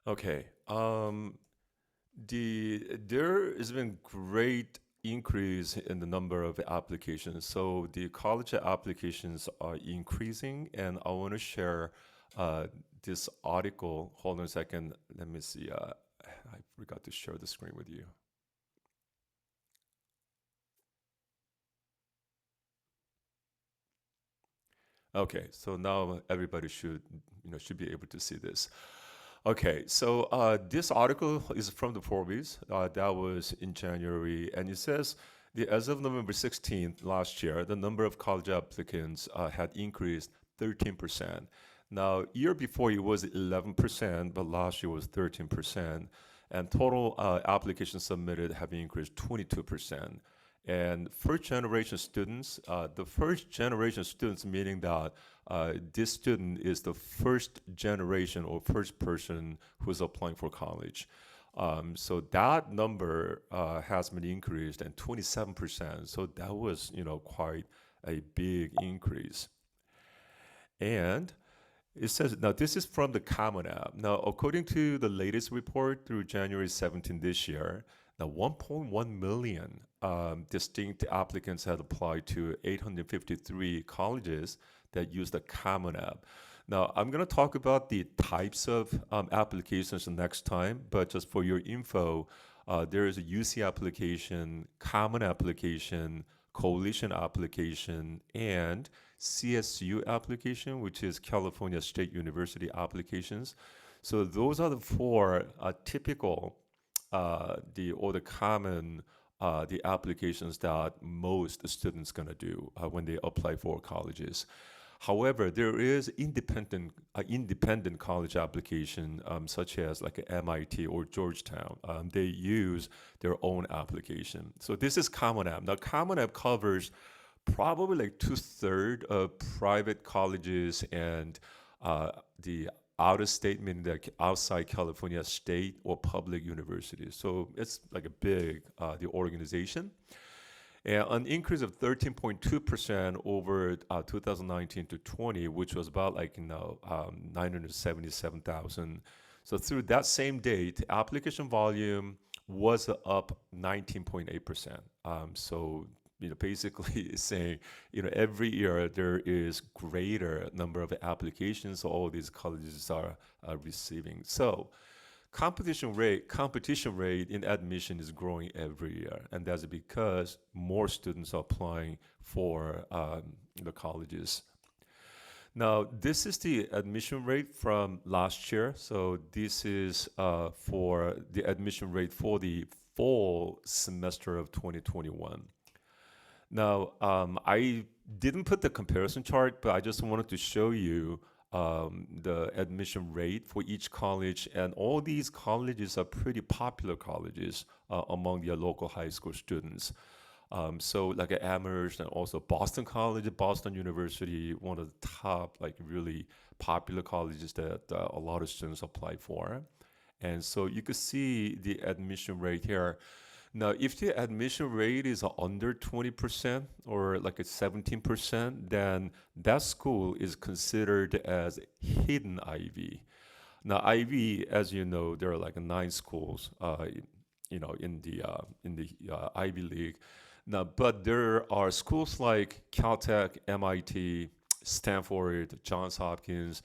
Okay. There has been great increase in the number of applications. So the college applications are increasing, and I want to share uh, this article. Hold on a second. Let me see. I forgot to share the screen with you. Okay, so now everybody should be able to see this. Okay, so this article is from the Forbes. That was in January, and it says as of November 16th last year, the number of college applicants had increased 13%. Now, year before it was 11%, but last year was 13%, and total applications submitted have increased 22%. And first generation students, the first generation students meaning that this student is the first generation or first person who's applying for college. So that number has been increased and 27%. So that was, quite a big increase. And it says, now this is from the Common App. Now, according to the latest report through January 17 this year, now 1.1 million distinct applicants had applied to 853 colleges that use the Common App. Now, I'm going to talk about the types of applications next time, but just for your info, there is a UC application, Common application, Coalition application, and CSU application, which is California State University applications. So those are the four typical, the common the applications that most students gonna do when they apply for colleges. However, there is independent college application such as like MIT or Georgetown. They use their own application. So this is Common App. Now, Common App covers probably like two-thirds of private colleges and the out of state, meaning like outside California state or public universities. So it's like a big the organization. And an increase of 13.2% over 2019 to 20, which was about like 977,000. So through that same date, application volume was up 19.8%. So basically it's saying every year there is greater number of applications all these colleges are receiving. So competition rate in admission is growing every year, and that's because more students are applying for the colleges. Now, this is the admission rate from last year. So this is for the admission rate for the fall semester of 2021. Now, I didn't put the comparison chart, but I just wanted to show you the admission rate for each college. And all these colleges are pretty popular colleges among their local high school students. So like at Amherst and also Boston College, Boston University, one of the top like really popular colleges that a lot of students apply for. And so you could see the admission rate here. Now, if the admission rate is under 20% or like a 17%, then that school is considered as hidden Ivy. Now, Ivy, as you know, there are like nine schools, in the Ivy League. Now, but there are schools like Caltech, MIT, Stanford, Johns Hopkins.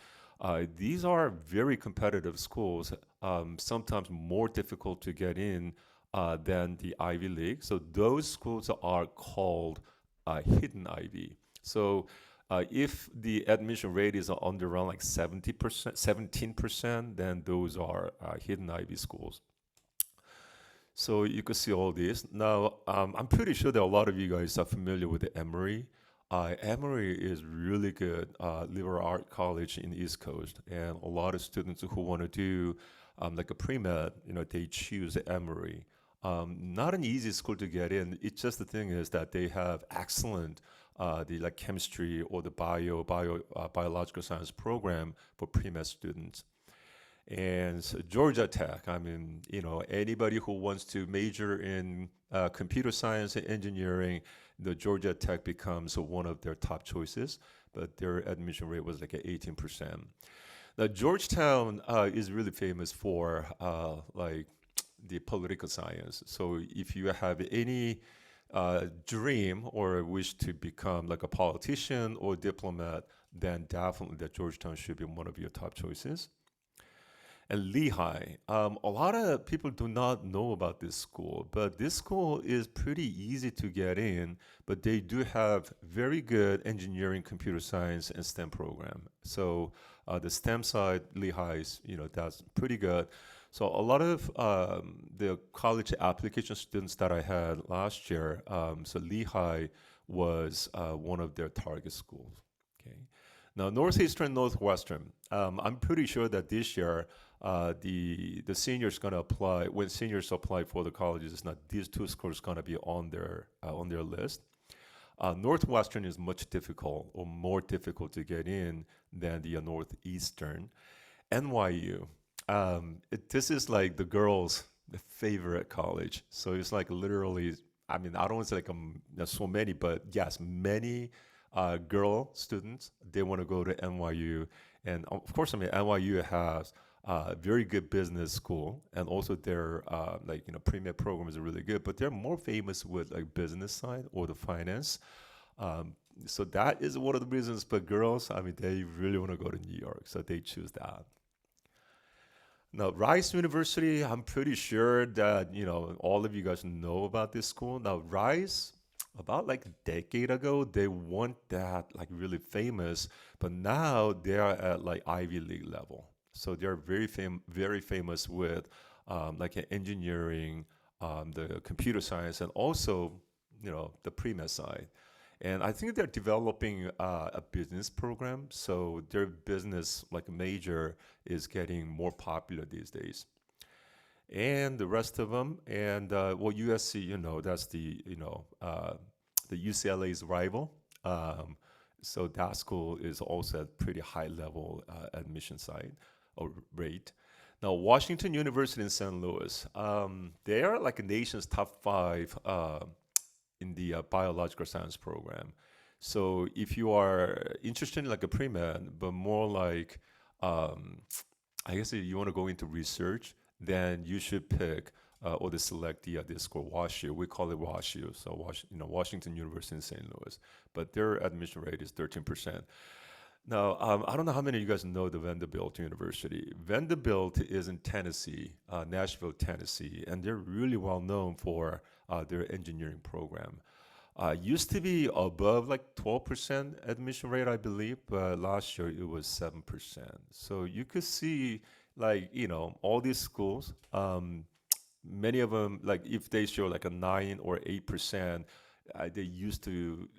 These are very competitive schools, sometimes more difficult to get in than the Ivy League. So those schools are called hidden Ivy. So if the admission rate is under around like 70%, 17%, then those are hidden Ivy schools. So you could see all this. Now, I'm pretty sure that a lot of you guys are familiar with the Emory. Emory is really good liberal art college in the East Coast, and a lot of students who want to do like a pre-med, they choose Emory. Not an easy school to get in. It's just the thing is that they have excellent the like chemistry or the biological science program for pre-med students. And so Georgia Tech, I mean, anybody who wants to major in computer science and engineering, the Georgia Tech becomes one of their top choices, but their admission rate was like at 18%. Now, Georgetown is really famous for like the political science. So if you have any dream or wish to become like a politician or diplomat, then definitely that Georgetown should be one of your top choices. And Lehigh, a lot of people do not know about this school, but this school is pretty easy to get in, but they do have very good engineering, computer science, and STEM program. So the STEM side, Lehigh is, that's pretty good. So a lot of the college application students that I had last year, so Lehigh was one of their target schools. Okay. Now, Northeastern, Northwestern, I'm pretty sure that this year the seniors gonna apply. When seniors apply for the colleges, it's not these two schools gonna be on their list. Northwestern is much difficult or more difficult to get in than the Northeastern. NYU, this is like the girls' favorite college. So it's like literally, I mean, I don't want to say like there's so many, but yes, many girl students they want to go to NYU, and of course, I mean NYU has very good business school, and also their pre-med program is really good. But they're more famous with like business side or the finance. Um, so that is one of the reasons. But girls, I mean, they really want to go to New York, so they choose that. Now, Rice University, I'm pretty sure that, all of you guys know about this school. Now, Rice, about like a decade ago, they weren't that like really famous, but now they are at like Ivy League level. So they're very famous with like engineering, the computer science, and also, the pre-med side. And I think they're developing a business program. So their business, like major, is getting more popular these days. And the rest of them, and well, USC, that's the UCLA's rival. Um, so that school is also at pretty high level admission side or rate. Now, Washington University in St. Louis, they are like a nation's top five in the biological science program. So if you are interested in like a pre-med, but more like, um, I guess if you want to go into research, then you should pick or to select this school, WashU. We call it WashU, so Washington University in St. Louis. But their admission rate is 13%. Now, I don't know how many of you guys know the Vanderbilt University. Vanderbilt is in Tennessee, Nashville, Tennessee, and they're really well known for their engineering program. Used to be above like 12% admission rate, I believe, but last year it was 7%. So you could see, like, all these schools, many of them, like, if they show like a 9 or 8%, they used to,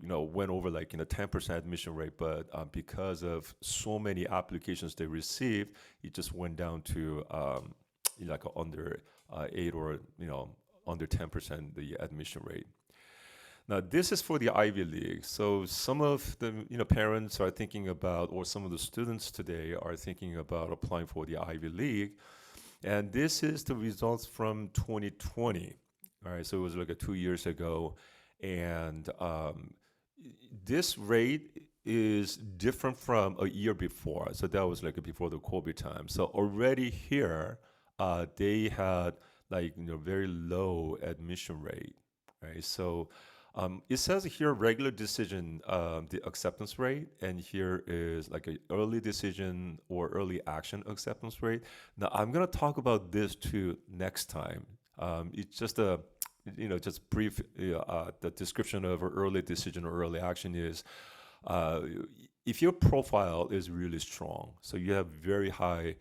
went over like 10% admission rate, but because of so many applications they received, it just went down to like under 8 or under 10% the admission rate. Now, this is for the Ivy League. So some of the parents are thinking about, or some of the students today are thinking about applying for the Ivy League. And this is the results from 2020. All right, so it was like 2 years ago. And this rate is different from a year before. So that was like before the COVID time. So already here, they had like very low admission rate, right? So it says here regular decision, the acceptance rate, and here is like an early decision or early action acceptance rate. Now I'm gonna talk about this too next time. It's just just brief. The description of an early decision or early action is uh, if your profile is really strong, so you have very high,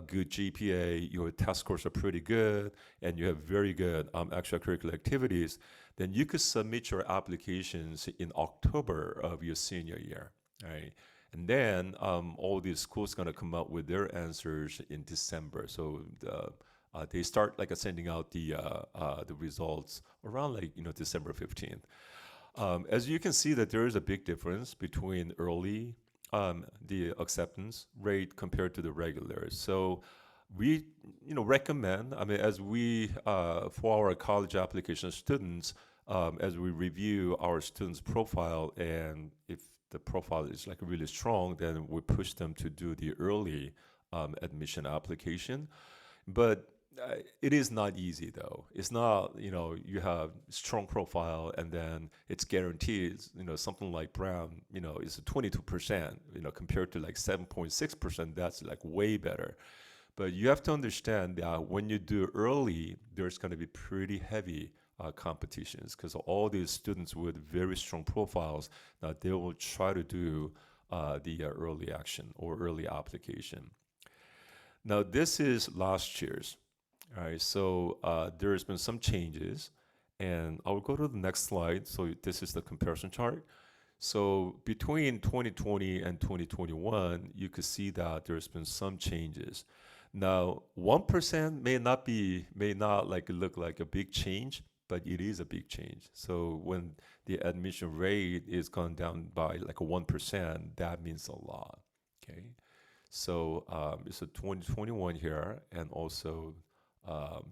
good GPA, your test scores are pretty good, and you have very good extracurricular activities, then you could submit your applications in October of your senior year, right? And then all these schools gonna come up with their answers in December. So they start like sending out the results around like December 15th. As you can see that there is a big difference between early the acceptance rate compared to the regular. So we recommend, I mean, as we for our college application students, as we review our students' profile, and if the profile is like really strong, then we push them to do the early admission application. But it is not easy though. It's not, you have strong profile and then it's guaranteed, something like Brown, is 22%, compared to like 7.6%, that's like way better. But you have to understand that when you do early, there's going to be pretty heavy competitions because all these students with very strong profiles, they will try to do the early action or early application. Now, this is last year's. All right, so there has been some changes, and I will go to the next slide. So this is the comparison chart. So between 2020 and 2021, you could see that there's been some changes. Now, 1% may not like look like a big change, but it is a big change. So when the admission rate is gone down by like a 1%, that means a lot. Okay, so it's a 2021 here, and also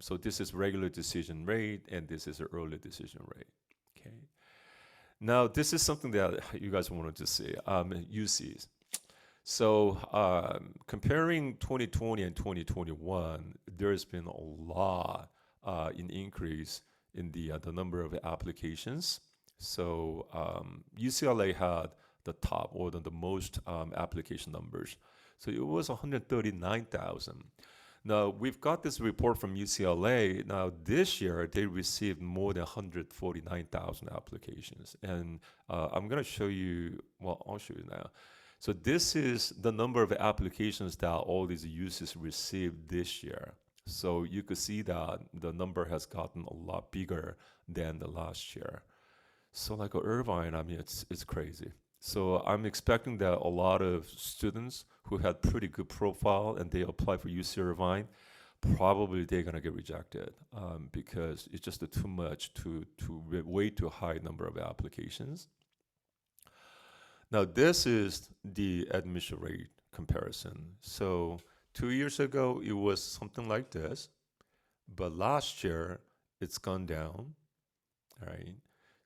so this is regular decision rate, and this is an early decision rate. Okay. Now this is something that you guys wanted to see. UCs. So comparing 2020 and 2021, there has been a lot in increase in the number of applications. So UCLA had the top or the most application numbers. So it was 139,000. Now, we've got this report from UCLA. Now, this year, they received more than 149,000 applications. And I'm going to show you, well, I'll show you now. So this is the number of applications that all these users received this year. So you could see that the number has gotten a lot bigger than the last year. So like Irvine, I mean, it's crazy. So I'm expecting that a lot of students who had pretty good profile and they apply for UC Irvine, probably they're gonna get rejected because it's just too much to way too high number of applications. Now this is the admission rate comparison. So 2 years ago it was something like this, but last year it's gone down. All right.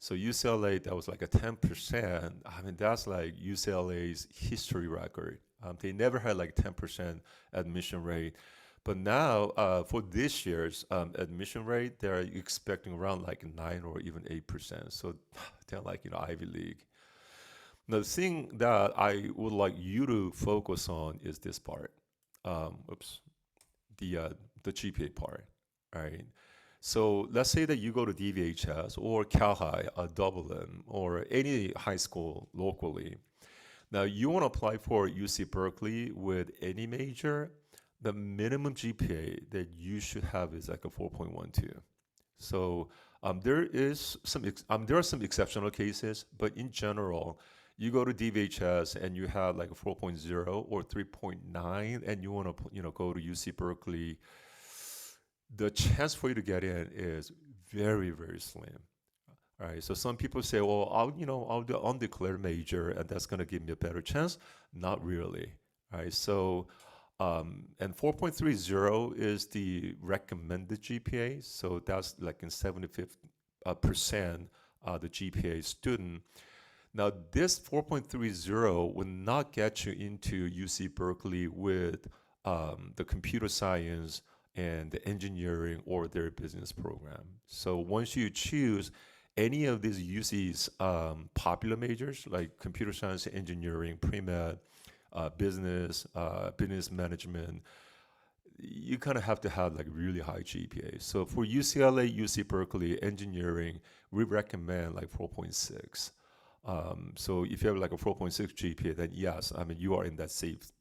So UCLA, that was like a 10%. I mean, that's like UCLA's history record. They never had like 10% admission rate. But now for this year's admission rate, they're expecting around like 9 or even 8%. So they're like, Ivy League. Now, the thing that I would like you to focus on is this part. Oops, the GPA part, right? So let's say that you go to DVHS or Cal High, Dublin, or any high school locally. Now you want to apply for UC Berkeley with any major, the minimum GPA that you should have is like a 4.12. So there are some exceptional cases, but in general, you go to DVHS and you have like a 4.0 or 3.9, and you want to go to UC Berkeley, the chance for you to get in is very, very slim. All right. So some people say, well, I'll do undeclared major, and that's going to give me a better chance. Not really. All right. So, and 4.30 is the recommended GPA. So that's like in 75% the GPA student. Now, this 4.30 will not get you into UC Berkeley with the computer science and the engineering or their business program. So once you choose any of these UC's popular majors like computer science, engineering, pre-med, business management, you kind of have to have like really high GPA. So for UCLA, UC Berkeley, engineering, we recommend like 4.6. So if you have like a 4.6 GPA, then yes, I mean you are in that safe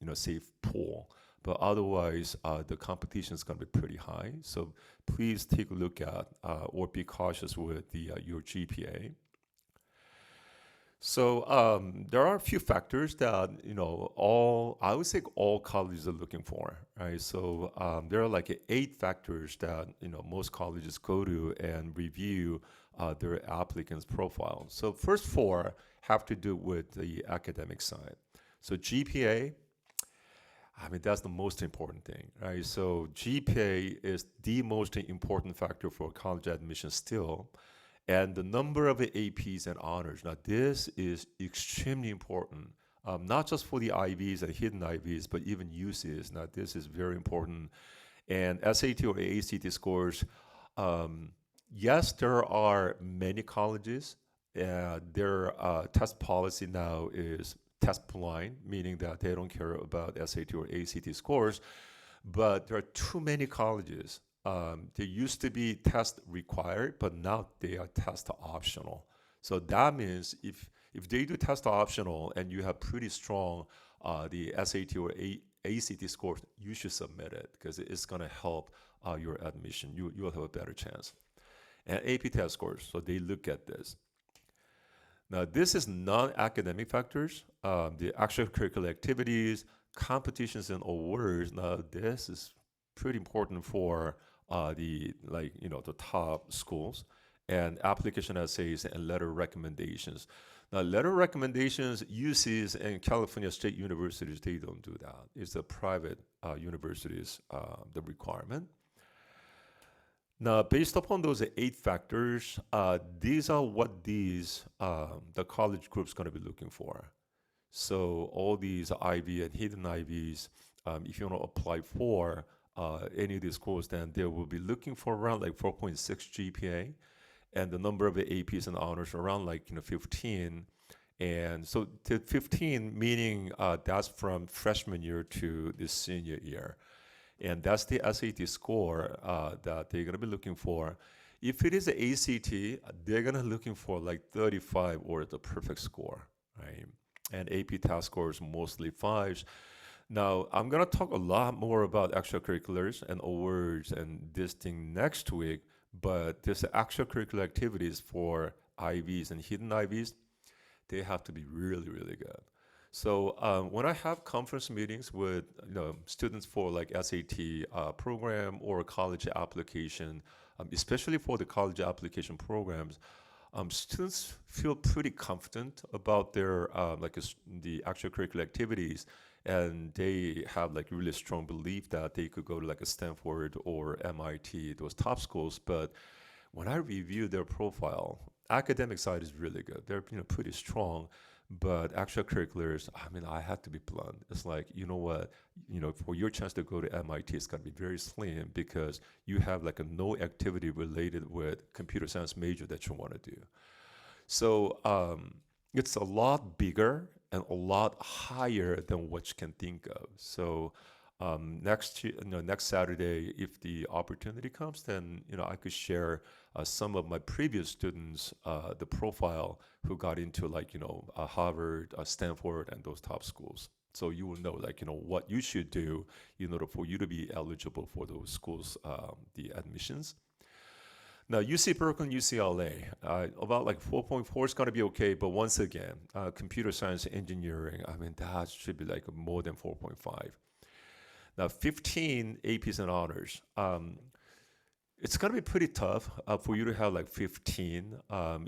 pool. But otherwise, the competition is going to be pretty high. So please take a look at or be cautious with your GPA. So there are a few factors that I would say all colleges are looking for, right? So there are like 8 factors that most colleges go to and review their applicants' profile. So first 4 have to do with the academic side. So GPA. I mean, that's the most important thing, right? So GPA is the most important factor for college admission still. and the number of APs and honors. Now, this is extremely important, not just for the IVs and hidden IVs, but even UCs. Now, this is very important. And SAT or ACT scores, um, yes, there are many colleges. Their test policy now is test blind, meaning that they don't care about SAT or ACT scores. But there are too many colleges. There used to be test required, but now they are test optional. So that means if they do test optional and you have pretty strong the SAT or ACT scores, you should submit it because it's going to help your admission. You will have a better chance. And AP test scores, so they look at this. Now, this is non-academic factors, the extracurricular activities, competitions, and awards. Now, this is pretty important for the top schools, and application essays and letter recommendations. Now, letter recommendations, UCs and California State Universities, they don't do that. It's the private universities, the requirement. Now, based upon those 8 factors, these are what the college group's going to be looking for. So all these IV and hidden IVs, if you want to apply for any of these schools, then they will be looking for around like 4.6 GPA, and the number of the APs and honors around 15. And so the 15 meaning that's from freshman year to the senior year. And that's the SAT score that they're going to be looking for. If it is an ACT, they're going to be looking for like 35 or the perfect score, right? And AP test scores mostly 5s. Now, I'm going to talk a lot more about extracurriculars and awards and this thing next week, but this extracurricular activities for IVs and hidden IVs, they have to be really, really good. So when I have conference meetings with students for like SAT program or college application, especially for the college application programs, students feel pretty confident about their the extracurricular activities, and they have like really strong belief that they could go to like a Stanford or MIT, those top schools. But when I review their profile, academic side is really good. They're pretty strong, but extracurriculars, I mean, I have to be blunt. It's like, you know what, for your chance to go to MIT, it's gonna be very slim because you have like a no activity related with computer science major that you want to do. So it's a lot bigger and a lot higher than what you can think of. So next Saturday, if the opportunity comes, then I could share some of my previous students, the profile who got into Harvard, Stanford, and those top schools. So you will know what you should do in order for you to be eligible for those schools, the admissions. Now, UC Berkeley and UCLA, about like 4.4 is going to be okay, but once again, computer science engineering, I mean, that should be like more than 4.5. Now, 15 APs and honors. It's going to be pretty tough for you to have like 15,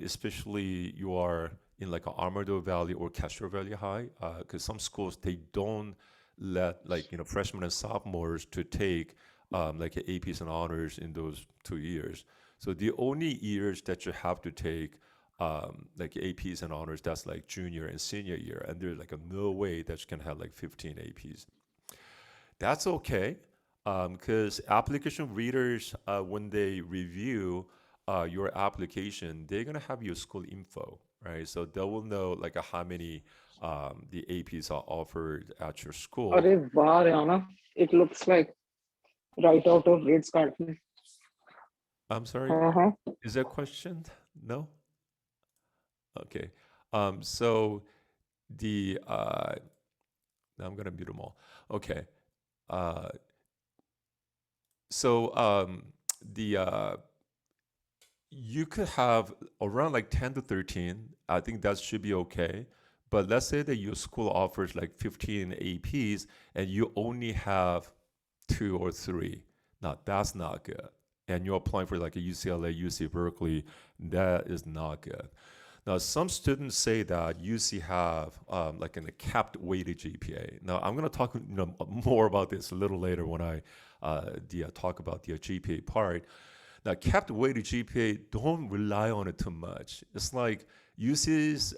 especially you are in like Armadillo Valley or Castro Valley High, because some schools, they don't let freshmen and sophomores to take APs and honors in those 2 years. So the only years that you have to take APs and honors, that's like junior and senior year, and there's like no way that you can have like 15 APs. That's okay, because application readers, when they review your application, they're gonna have your school info, right? So they will know like how many the APs are offered at your school. अरे वाह Rihanna, it looks like right out of Ritz Carlton. I'm sorry, Uh-huh. is that question? No? Okay. So the now I'm gonna mute them all. Okay. Uh, so the you could have around like 10 to 13. I think that should be okay. But let's say that your school offers like 15 APs and you only have 2 or 3. Now that's not good. And you're applying for like a UCLA, UC Berkeley, that is not good. Now, some students say that UC have like a capped weighted GPA. Now, I'm going to talk more about this a little later when I talk about the GPA part. Now, capped weighted GPA, don't rely on it too much. It's like UCs,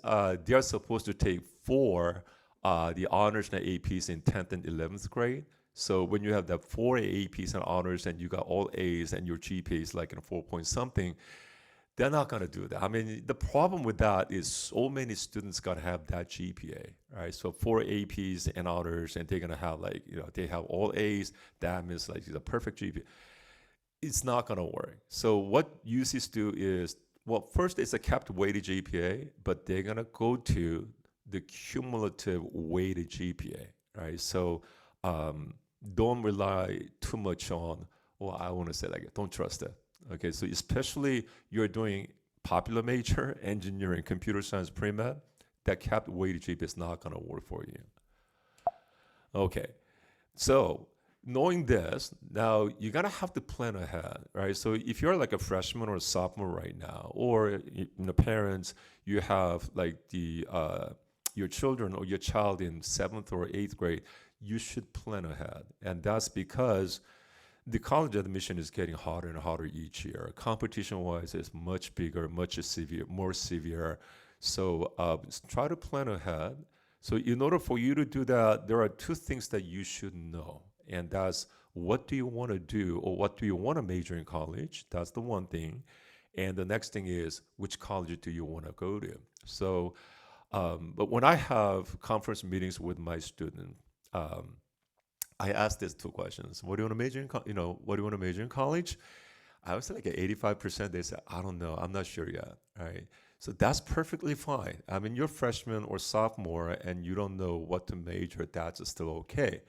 they're supposed to take four the honors and APs in 10th and 11th grade. So when you have that four APs and honors and you got all A's and your GPA is like in a 4 point something, they're not going to do that. I mean, the problem with that is so many students going to have that GPA, right? So four APs and honors, and they're going to have like, they have all A's. That means like the perfect GPA. It's not going to work. So what UCs do is, well, first it's a capped weighted GPA, but they're going to go to the cumulative weighted GPA, right? So don't rely too much on, well, I want to say like, don't trust it. Okay, so especially you're doing popular major, engineering, computer science, pre-med, that capped weighted GPA is not going to work for you. Okay, so knowing this, now you're gonna have to plan ahead, right? So if you're like a freshman or a sophomore right now, or parents, you have like your children or your child in 7th or 8th grade, you should plan ahead, and that's because the college admission is getting harder and harder each year. Competition-wise, it's much bigger, much severe, more severe. So try to plan ahead. So in order for you to do that, there are two things that you should know, and that's what do you want to do or what do you want to major in college? That's the one thing. And the next thing is which college do you want to go to? So, but when I have conference meetings with my student, I ask these two questions. What do you want to major in? What do you want to major in college? I would say like at 85%, they say, I don't know, I'm not sure yet, right? So that's perfectly fine. I mean, you're freshman or sophomore and you don't know what to major, that's still okay.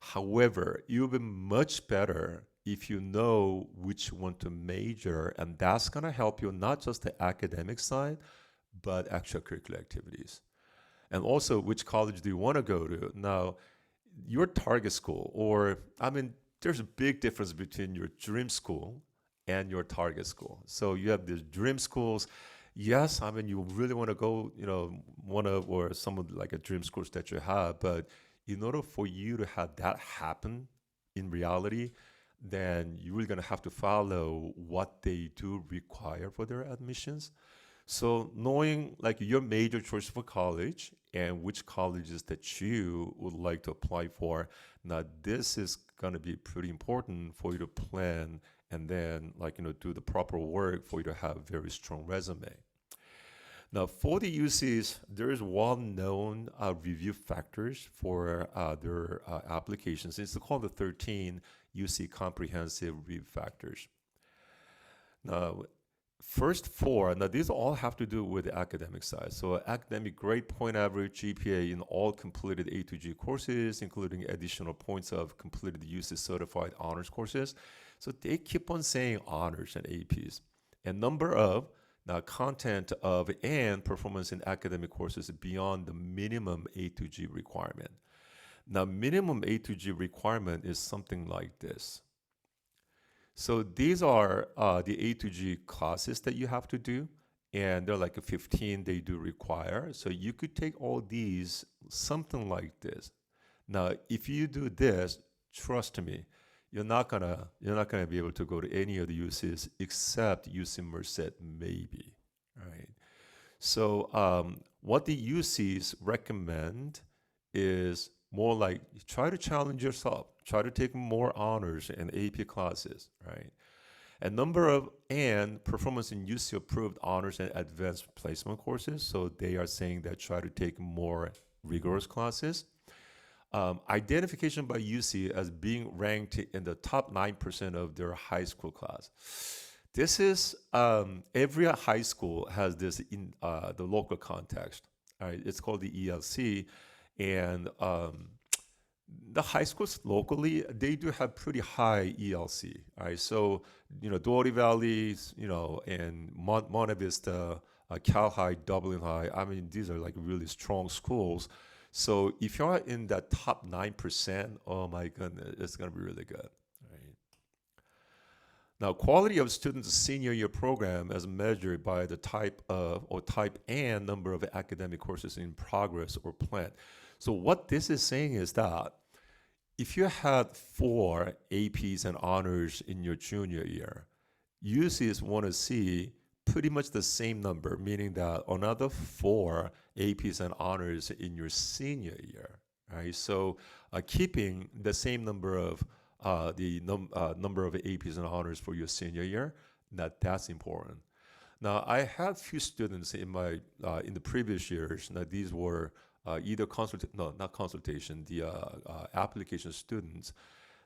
However, you'll be much better if you know which one to major, and that's gonna help you not just the academic side, but extracurricular activities. And also, which college do you want to go to? Now, your target school, or I mean, there's a big difference between your dream school and your target school. So you have these dream schools. Yes, I mean, you really want to go, one of or some of like a dream schools that you have, but in order for you to have that happen in reality, then you're really gonna have to follow what they do require for their admissions. So knowing like your major choice for college and which colleges that you would like to apply for, now this is gonna be pretty important for you to plan and then like do the proper work for you to have a very strong resume. Now for the UCs, there is well-known review factors for their applications. It's called the 13 UC comprehensive review factors. Now, first four, now these all have to do with the academic side. So academic grade point average, GPA in all completed A to G courses, including additional points of completed UC certified honors courses. So they keep on saying honors and APs. And number of, now content of and performance in academic courses beyond the minimum A to G requirement. Now minimum A to G requirement is something like this. So these are the A to G classes that you have to do, and they're like a 15 they do require. So you could take all these, something like this. Now, if you do this, trust me, you're not gonna be able to go to any of the UCs except UC Merced, maybe, right? So what the UCs recommend is more like try to challenge yourself, try to take more honors and AP classes, right? And number of and performance in UC approved honors and advanced placement courses. So they are saying that try to take more rigorous classes. Identification by UC as being ranked in the top 9% of their high school class. This is every high school has this in the local context. All right, it's called the ELC, and the high schools locally they do have pretty high ELC. All right, so Doherty Valley, and Monte Vista, Cal High, Dublin High. I mean, these are like really strong schools. So if you're in that top 9%, oh my goodness, it's gonna be really good. Right? Now, quality of students' senior year program as measured by the type of or type and number of academic courses in progress or planned. So what this is saying is that if you had 4 APs and honors in your junior year, UCs want to see pretty much the same number, meaning that another 4 APs and honors in your senior year, right? So keeping the same number of number of APs and honors for your senior year, that's important. Now, I had few students in my in the previous years. Now, these were either not consultation, the application students.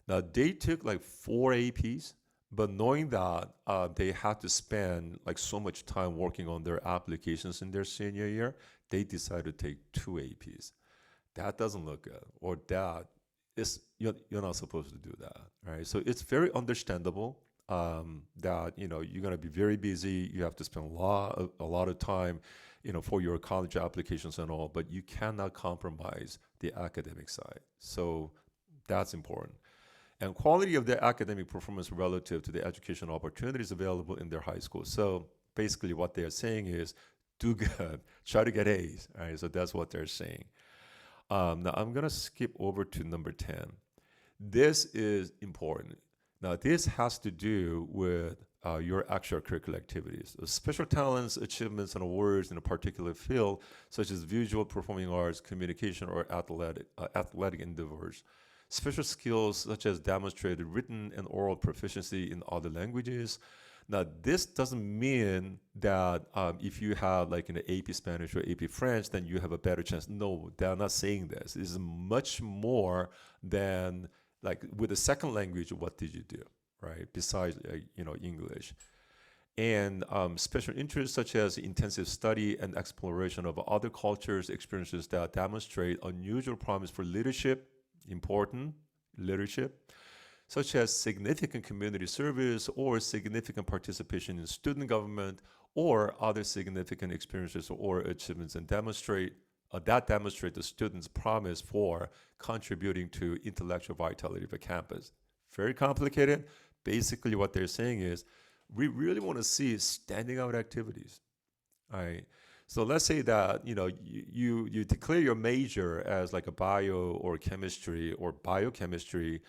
Now, they took like 4 APs, but knowing that they had to spend like so much time working on their applications in their senior year, they decided to take 2 APs. That doesn't look good, or that is you're not supposed to do that, right? So it's very understandable that you're gonna be very busy. You have to spend a lot of time, for your college applications and all, but you cannot compromise the academic side. So that's important. And quality of their academic performance relative to the educational opportunities available in their high school. So basically, what they're saying is do good, try to get A's. Right? So that's what they're saying. Now I'm gonna skip over to number 10. This is important. Now this has to do with your extracurricular activities. Special talents, achievements, and awards in a particular field, such as visual, performing arts, communication, or athletic endeavors. Special skills such as demonstrated written and oral proficiency in other languages. Now, this doesn't mean that if you have like an AP Spanish or AP French, then you have a better chance. No, they're not saying this. This is much more than like with a second language. What did you do, right? Besides, English. And special interests such as intensive study and exploration of other cultures, experiences that demonstrate unusual promise for leadership, important leadership, such as significant community service or significant participation in student government or other significant experiences or achievements and demonstrate the student's promise for contributing to intellectual vitality of a campus. Very complicated. Basically, what they're saying is we really want to see standing out activities. All right. So let's say that you declare your major as like a bio or chemistry or biochemistry,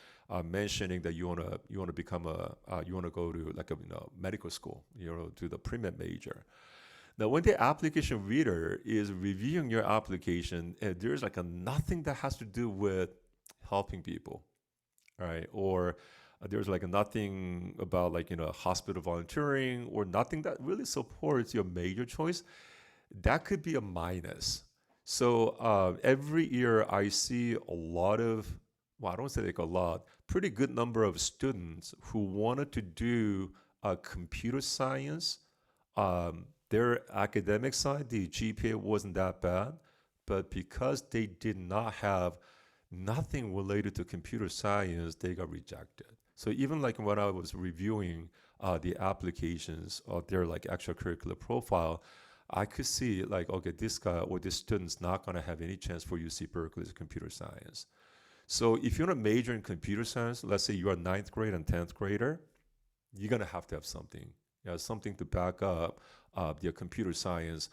mentioning that you want to become you want to go to like a medical school, to the pre-med major. Now, when the application reader is reviewing your application, there's like a nothing that has to do with helping people, right? Or there's like a nothing about like hospital volunteering or nothing that really supports your major choice. That could be a minus. So every year I see a lot of, well, I don't say like a lot, pretty good number of students who wanted to do computer science. Their academic side, the GPA wasn't that bad, but because they did not have nothing related to computer science, they got rejected. So even like when I was reviewing the applications of their like extracurricular profile, I could see like, okay, this guy or this student's not going to have any chance for UC Berkeley's computer science. So if you're a major in computer science, let's say you're a ninth grade and 10th grader, you're going to have something, something to back up your computer science.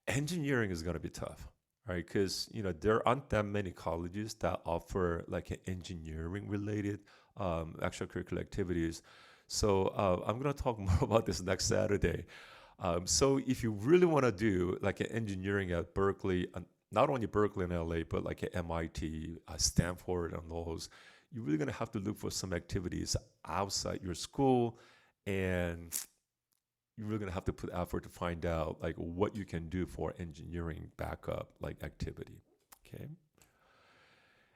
Engineering is going to be tough, right? Because, there aren't that many colleges that offer like engineering related extracurricular activities. So I'm going to talk more about this next Saturday. So if you really want to do like an engineering at Berkeley, not only Berkeley and LA, but like at MIT, Stanford, and those, you're really going to have to look for some activities outside your school, and you're really going to have to put effort to find out like what you can do for engineering backup like activity. Okay.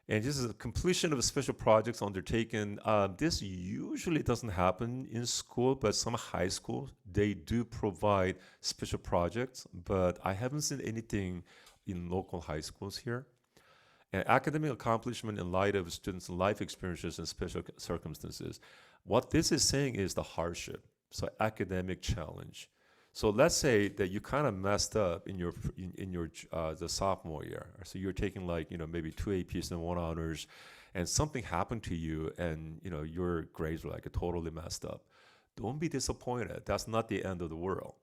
And this is a completion of special projects undertaken. This usually doesn't happen in school, but some high schools, they do provide special projects, but I haven't seen anything in local high schools here. And academic accomplishment in light of students' life experiences and special circumstances. What this is saying is the hardship, so academic challenge. So let's say that you kind of messed up in your the sophomore year. So you're taking like maybe 2 APs and 1 honors, and something happened to you, and your grades were like totally messed up. Don't be disappointed. That's not the end of the world.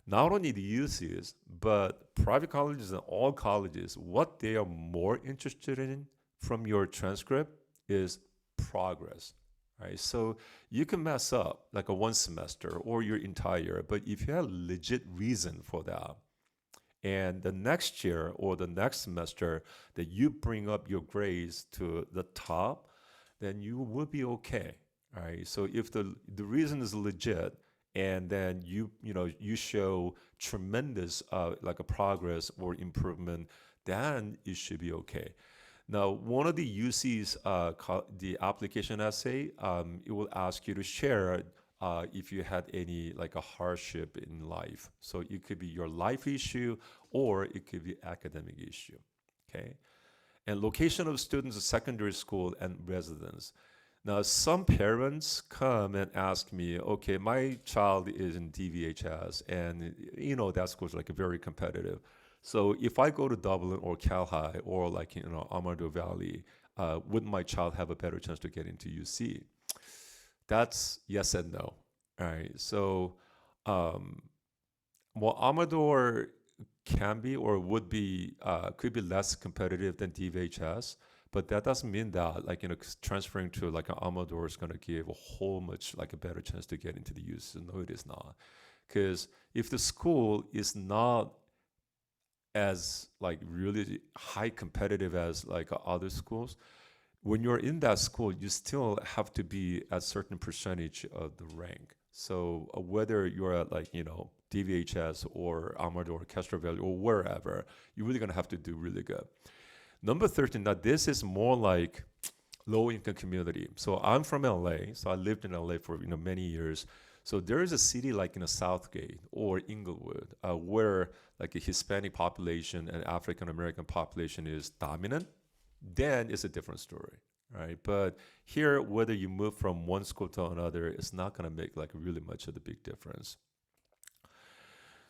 Not only the UCs, but private colleges and all colleges, what they are more interested in from your transcript is progress. right? So you can mess up like a one semester or your entire, but if you have legit reason for that, and the next year or the next semester that you bring up your grades to the top, then you will be okay. All right. So if the reason is legit, and then you show tremendous like a progress or improvement, then it should be okay. Now, one of the UC's the application essay, it will ask you to share if you had any like a hardship in life. So it could be your life issue or it could be academic issue. Okay. And location of students at secondary school and residence. Now, some parents come and ask me, okay, my child is in DVHS, and that school's like very competitive. So if I go to Dublin or Cal High or like Amador Valley, would my child have a better chance to get into UC? That's yes and no. All right. So, um, well, Amador can be or would be could be less competitive than DVHS, but that doesn't mean that like transferring to like an Amador is going to give a whole much like a better chance to get into the UC. No, it is not, because if the school is not as like really high competitive as like other schools, when you're in that school, you still have to be a certain percentage of the rank. So whether you're at like, DVHS or Amador or Castro Valley or wherever, you're really gonna have to do really good. Number 13, now this is more like low income community. So I'm from LA, so I lived in LA for many years. So there is a city like Southgate or Inglewood, where like a Hispanic population and African American population is dominant. Then it's a different story, right? But here, whether you move from one school to another, it's not going to make like really much of the big difference.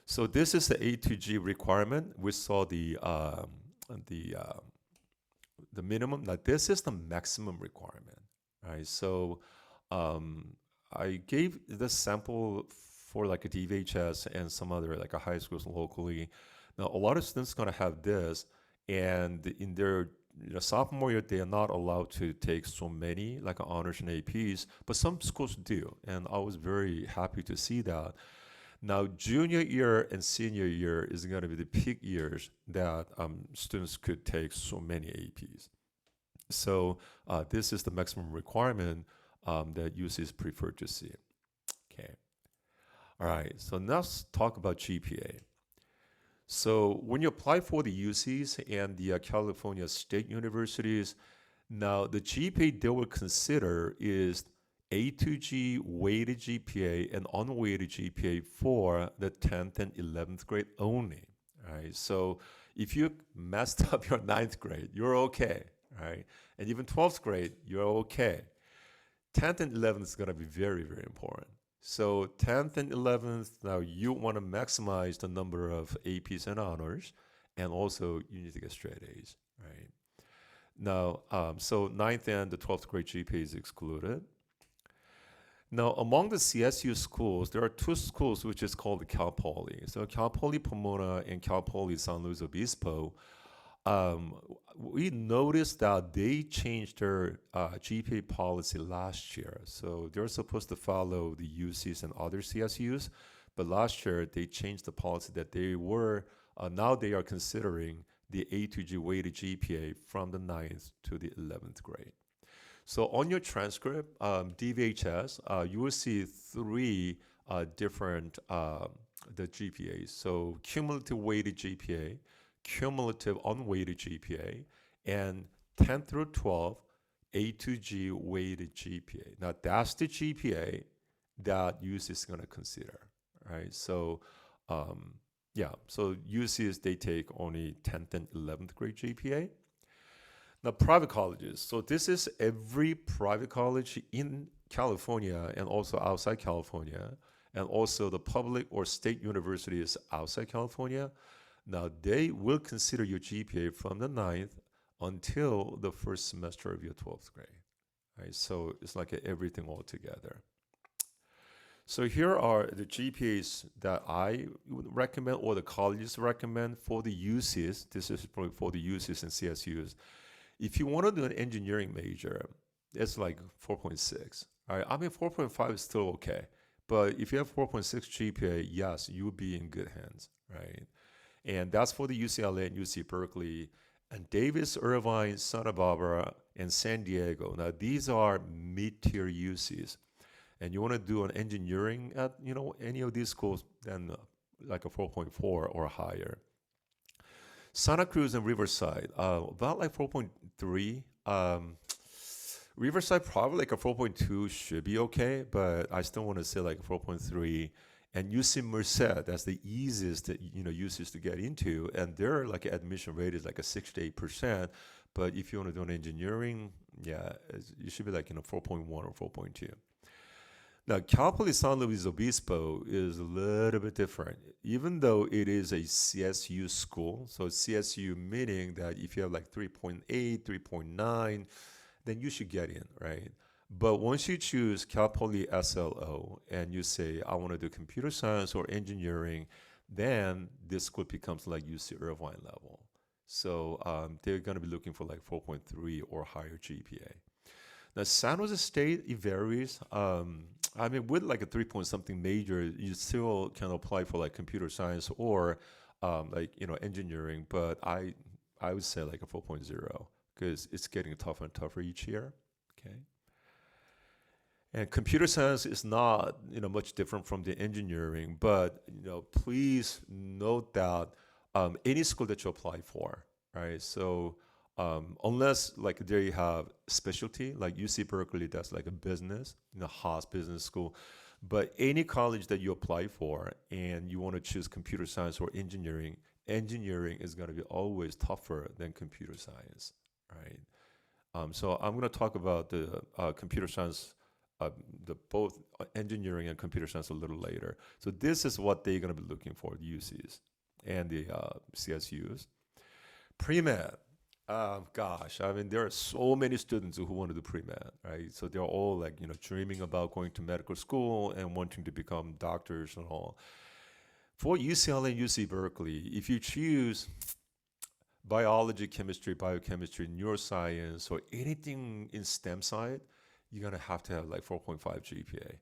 So this is the A2G requirement. We saw the the minimum. Now this is the maximum requirement, right? So um, I gave the sample for like a DVHS and some other like a high schools locally. Now a lot of students gonna have this, and in their sophomore year they are not allowed to take so many like honors and APs, but some schools do, and I was very happy to see that. Now, junior year and senior year is going to be the peak years that students could take so many APs. So this is the maximum requirement that UCs prefer to see. Okay. All right. So now let's talk about GPA. So when you apply for the UCs and the California State Universities, now the GPA they will consider is A2G weighted GPA and unweighted GPA for the 10th and 11th grade only. Right. So if you messed up your ninth grade, you're okay. Right. And even 12th grade, you're okay. 10th and 11th is going to be very, very important. So 10th and 11th, now you want to maximize the number of APs and honors, and also you need to get straight A's, right? Now, so ninth and the 12th grade GPA is excluded. Now, among the CSU schools, there are two schools which is called Cal Poly. So Cal Poly Pomona and Cal Poly San Luis Obispo. Um, we noticed that they changed their GPA policy last year. So they're supposed to follow the UCs and other CSUs, but last year they changed the policy that they were, now they are considering the A2G weighted GPA from the 9th to the 11th grade. So on your transcript, DVHS, you will see three different the GPAs. So cumulative weighted GPA, cumulative unweighted GPA, and 10 through 12 A2G weighted GPA. Now that's the GPA that UC is going to consider, right? So yeah, so UCs they take only 10th and 11th grade GPA. Now, private colleges. So this is every private college in California and also outside California, and also the public or state universities outside California. Now, they will consider your GPA from the 9th until the first semester of your 12th grade. Right? So it's like everything all together. So here are the GPAs that I would recommend or the colleges recommend for the UCs. This is probably for the UCs and CSUs. If you want to do an engineering major, it's like 4.6, All right, I mean 4.5 is still okay, but if you have 4.6 GPA, yes, you'll be in good hands, right? And that's for the UCLA and UC Berkeley and Davis, Irvine, Santa Barbara, and San Diego. Now these are mid-tier UCs, and you want to do an engineering at any of these schools, then like a 4.4 or higher. Santa Cruz and Riverside, about like 4.3. Riverside probably like a 4.2 should be okay, but I still want to say like 4.3. And UC Merced, that's the easiest uses to get into, and their like admission rate is like a 6 to 8%. But if you want to do an engineering, yeah, you should be like 4.1 or 4.2. Now, Cal Poly San Luis Obispo is a little bit different, even though it is a CSU school. So CSU meaning that if you have like 3.8, 3.9, then you should get in, right? But once you choose Cal Poly SLO and you say, I want to do computer science or engineering, then this school becomes like UC Irvine level. So they're going to be looking for like 4.3 or higher GPA. Now, San Jose State, it varies. I mean, with like a 3 point something major, you still can apply for like computer science or engineering. But I would say like a 4.0 because it's getting tougher and tougher each year. Okay. And computer science is not much different from the engineering, but please note that any school that you apply for, right? So unless like there you have specialty, like UC Berkeley, that's like a business, Haas Business School. But any college that you apply for and you want to choose computer science or engineering, engineering is going to be always tougher than computer science, right? So I'm going to talk about the computer science, the both engineering and computer science a little later. So this is what they're going to be looking for, the UCs and the CSUs. Pre-med, gosh, I mean, there are so many students who want to do pre-med, right? So they're all like, dreaming about going to medical school and wanting to become doctors and all. For UCLA and UC Berkeley, if you choose biology, chemistry, biochemistry, neuroscience, or anything in STEM side, you're gonna have to have like 4.5 GPA.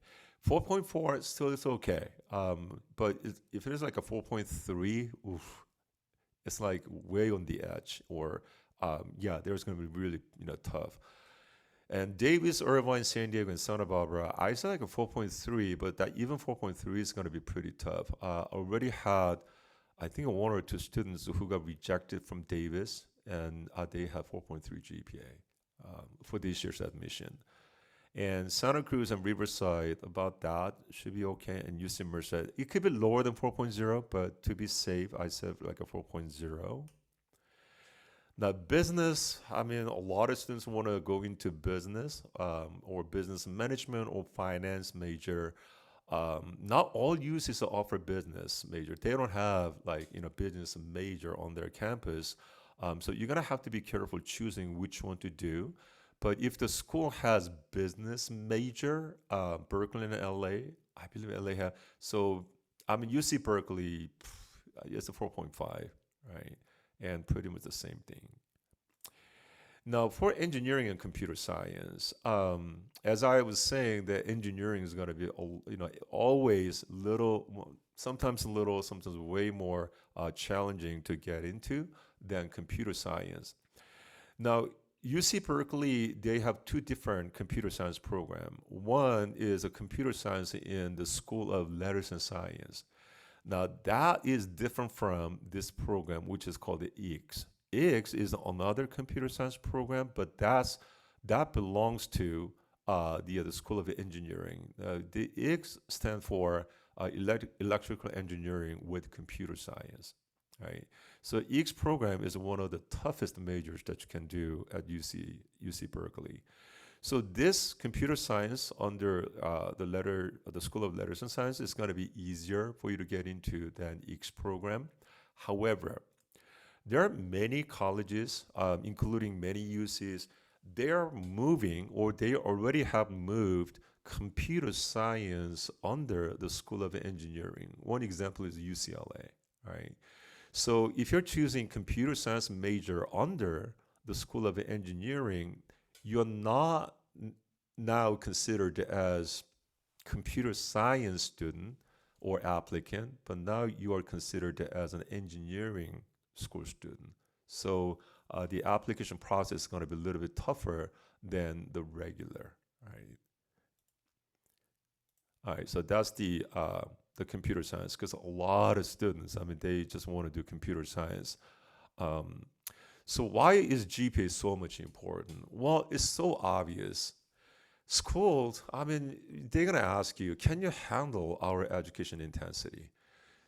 4.4 still is okay, but if it is like a 4.3, oof, it's like way on the edge, or yeah, there's gonna be really tough. And Davis, Irvine, San Diego, and Santa Barbara, I said like a 4.3, but that even 4.3 is gonna be pretty tough. Already had I think one or two students who got rejected from Davis, and they have 4.3 GPA for this year's admission. And Santa Cruz and Riverside, about that should be okay. And UC Merced, it could be lower than 4.0, but to be safe, I said like a 4.0. Now, business, I mean, a lot of students want to go into business or business management or finance major. Not all UCs offer business major. They don't have like business major on their campus, so you're gonna have to be careful choosing which one to do. But if the school has business major, Berkeley and LA, I believe LA have. So I mean UC Berkeley, it's a 4.5, right, and pretty much the same thing. Now, for engineering and computer science, as I was saying, that engineering is going to be, always little, sometimes a little, sometimes way more challenging to get into than computer science. Now, UC Berkeley, they have two different computer science program. One is a computer science in the School of Letters and Science. Now, that is different from this program, which is called the EECS. EECS is another computer science program, but that belongs to the School of Engineering. The EECS stand for Electrical Engineering with Computer Science, right? So EECS program is one of the toughest majors that you can do at UC Berkeley. So this computer science under the School of Letters and Science is going to be easier for you to get into than EECS program. However, there are many colleges, including many UCs, they are moving or they already have moved computer science under the School of Engineering. One example is UCLA, right? So if you're choosing computer science major under the School of Engineering, you're not now considered as computer science student or applicant, but now you are considered as an engineering school student. So the application process is going to be a little bit tougher than the regular, right? All right, so that's the computer science because a lot of students, I mean, they just want to do computer science. Um, so why is GPA so much important? Well, it's so obvious. Schools, I mean, they're gonna ask you, can you handle our education intensity?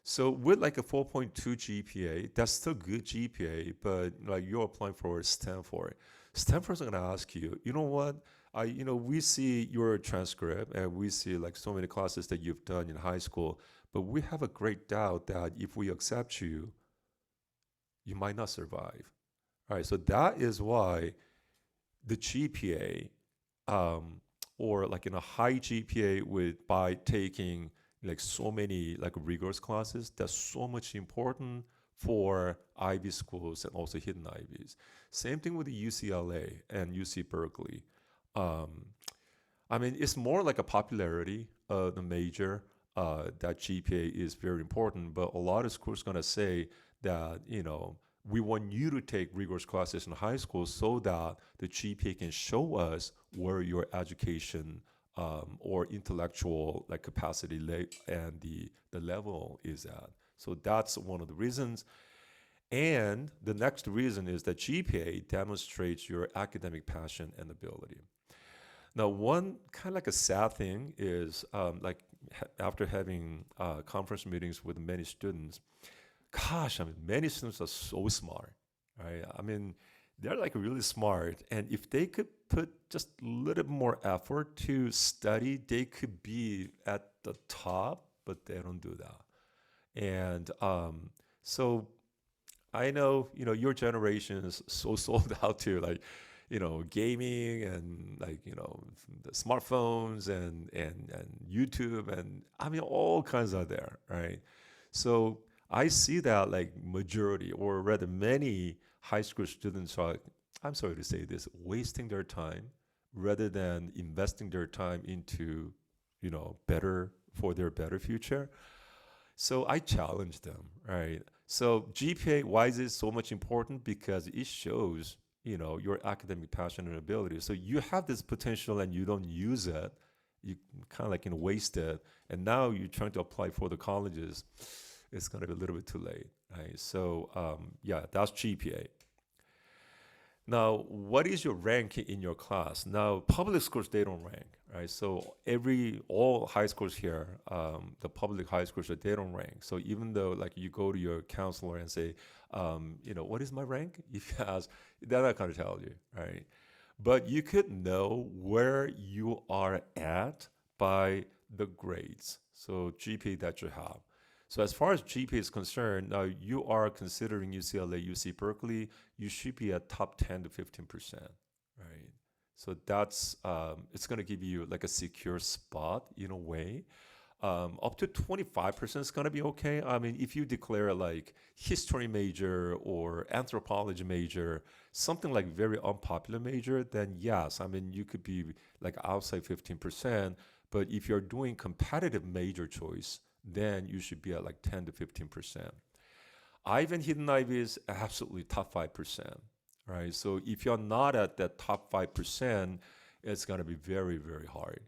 So with like a 4.2 GPA, that's still good GPA, but like you're applying for Stanford. Stanford's gonna ask you, you know what? We see your transcript and we see like so many classes that you've done in high school, but we have a great doubt that if we accept you, you might not survive. All right, so that is why the GPA um, or like in a high GPA with by taking like so many like rigorous classes, that's so much important for Ivy schools and also hidden Ivies. Same thing with the UCLA and UC Berkeley. Um, I mean, it's more like a popularity of the major that GPA is very important, but a lot of schools gonna say that we want you to take rigorous classes in high school so that the GPA can show us where your education or intellectual like capacity and the level is at. So that's one of the reasons. And the next reason is that GPA demonstrates your academic passion and ability. Now, one kind of like a sad thing is after having conference meetings with many students, gosh, I mean, many students are so smart, right? I mean, they're like really smart, and if they could put just a little more effort to study, they could be at the top, but they don't do that. And so I know, your generation is so sold out to like, gaming and like, the smartphones and YouTube and I mean all kinds are there, right? So I see that like majority or rather many high school students are, I'm sorry to say this, wasting their time rather than investing their time into, better for their better future. So I challenge them, right? So GPA, why is it so much important? Because it shows, your academic passion and ability. So you have this potential and you don't use it, you kind of like waste it, and now you're trying to apply for the colleges. It's gonna be a little bit too late, right? So yeah, that's GPA. Now, what is your rank in your class? Now, public schools, they don't rank, right? So all high schools here, the public high schools, they don't rank. So even though like you go to your counselor and say, what is my rank? If you ask, they're not gonna tell you, right? But you could know where you are at by the grades. So GPA that you have. So as far as GPA is concerned, now you are considering UCLA, UC Berkeley, you should be at top 10 to 15%, right? So that's it's going to give you like a secure spot in a way. Up to 25% is going to be okay. I mean, if you declare like history major or anthropology major, something like very unpopular major, then yes, I mean, you could be like outside 15%. But if you're doing competitive major choice, then you should be at like 10 to 15%. Ivy and Hidden Ivy is absolutely top 5%, right? So if you're not at that top 5%, it's going to be very, very hard.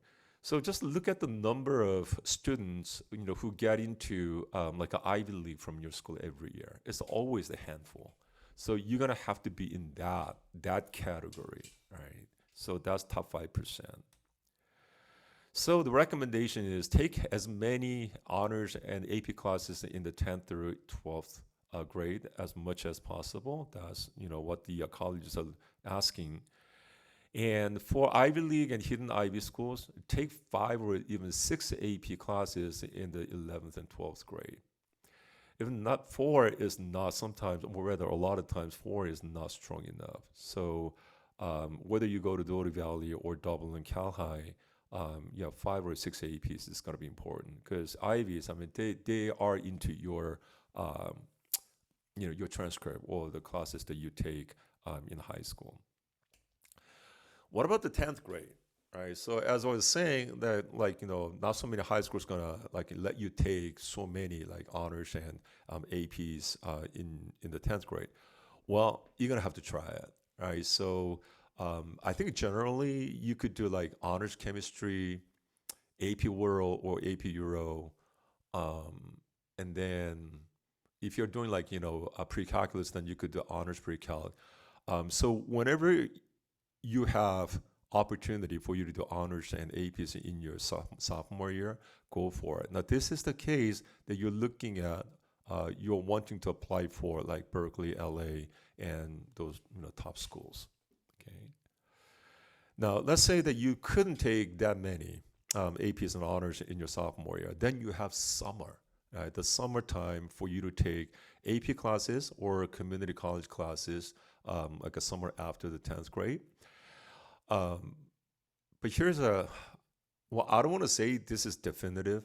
So just look at the number of students, who get into like an Ivy League from your school every year. It's always a handful. So you're gonna have to be in that category, right? So that's top 5%. So the recommendation is take as many honors and AP classes in the 10th through 12th grade as much as possible. That's what the colleges are asking. And for Ivy League and hidden Ivy schools, take 5 or even 6 AP classes in the 11th and 12th grade. Even not 4 is not sometimes, or rather a lot of times 4 is not strong enough. So whether you go to Doty Valley or Dublin Cal High, 5 or 6 APs is going to be important because Ivies, I mean, they are into um, your transcript or the classes that you take in high school. What about the 10th grade? right? So as I was saying that like, not so many high schools gonna like let you take so many like honors and APs in the 10th grade. Well, you're gonna have to try it, right? So I think generally you could do like honors chemistry, AP World or AP Euro, um, and then if you're doing like a pre-calculus, then you could do honors pre-calc. So whenever you have opportunity for you to do honors and APs in your sophomore year, go for it. Now, this is the case that you're looking at. You're wanting to apply for like Berkeley, LA, and those top schools. Okay. Now, let's say that you couldn't take that many APs and honors in your sophomore year. Then you have summer, right? The summertime for you to take AP classes or community college classes, like a summer after the 10th grade. Um, but here's well, I don't want to say this is definitive,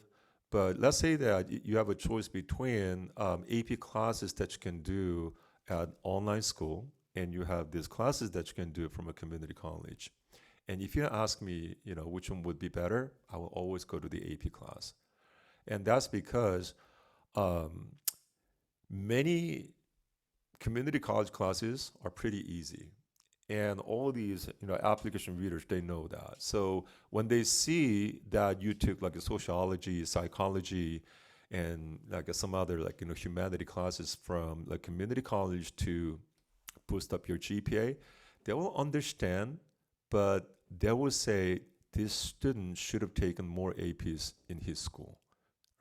but let's say that you have a choice between AP classes that you can do at online school, and you have these classes that you can do from a community college. And if you ask me, which one would be better, I will always go to the AP class. And that's because um, many community college classes are pretty easy. And all these, application readers, they know that. So when they see that you took like a sociology, psychology, and like some other like humanity classes from like community college to boost up your GPA, they will understand, but they will say this student should have taken more APs in his school,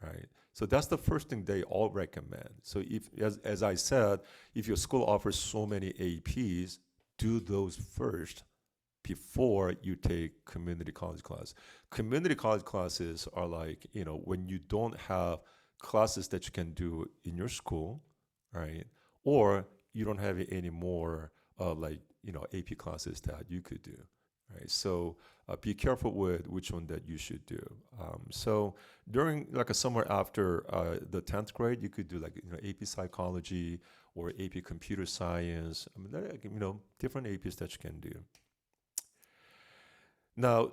right? So that's the first thing they all recommend. So if, as I said, if your school offers so many APs, do those first before you take community college class. Community college classes are like, when you don't have classes that you can do in your school, right? Or you don't have any more like, AP classes that you could do, right? So be careful with which one that you should do. So during like a summer after the 10th grade, you could do like, AP psychology or AP computer science. I mean, there are, different APs that you can do. Now,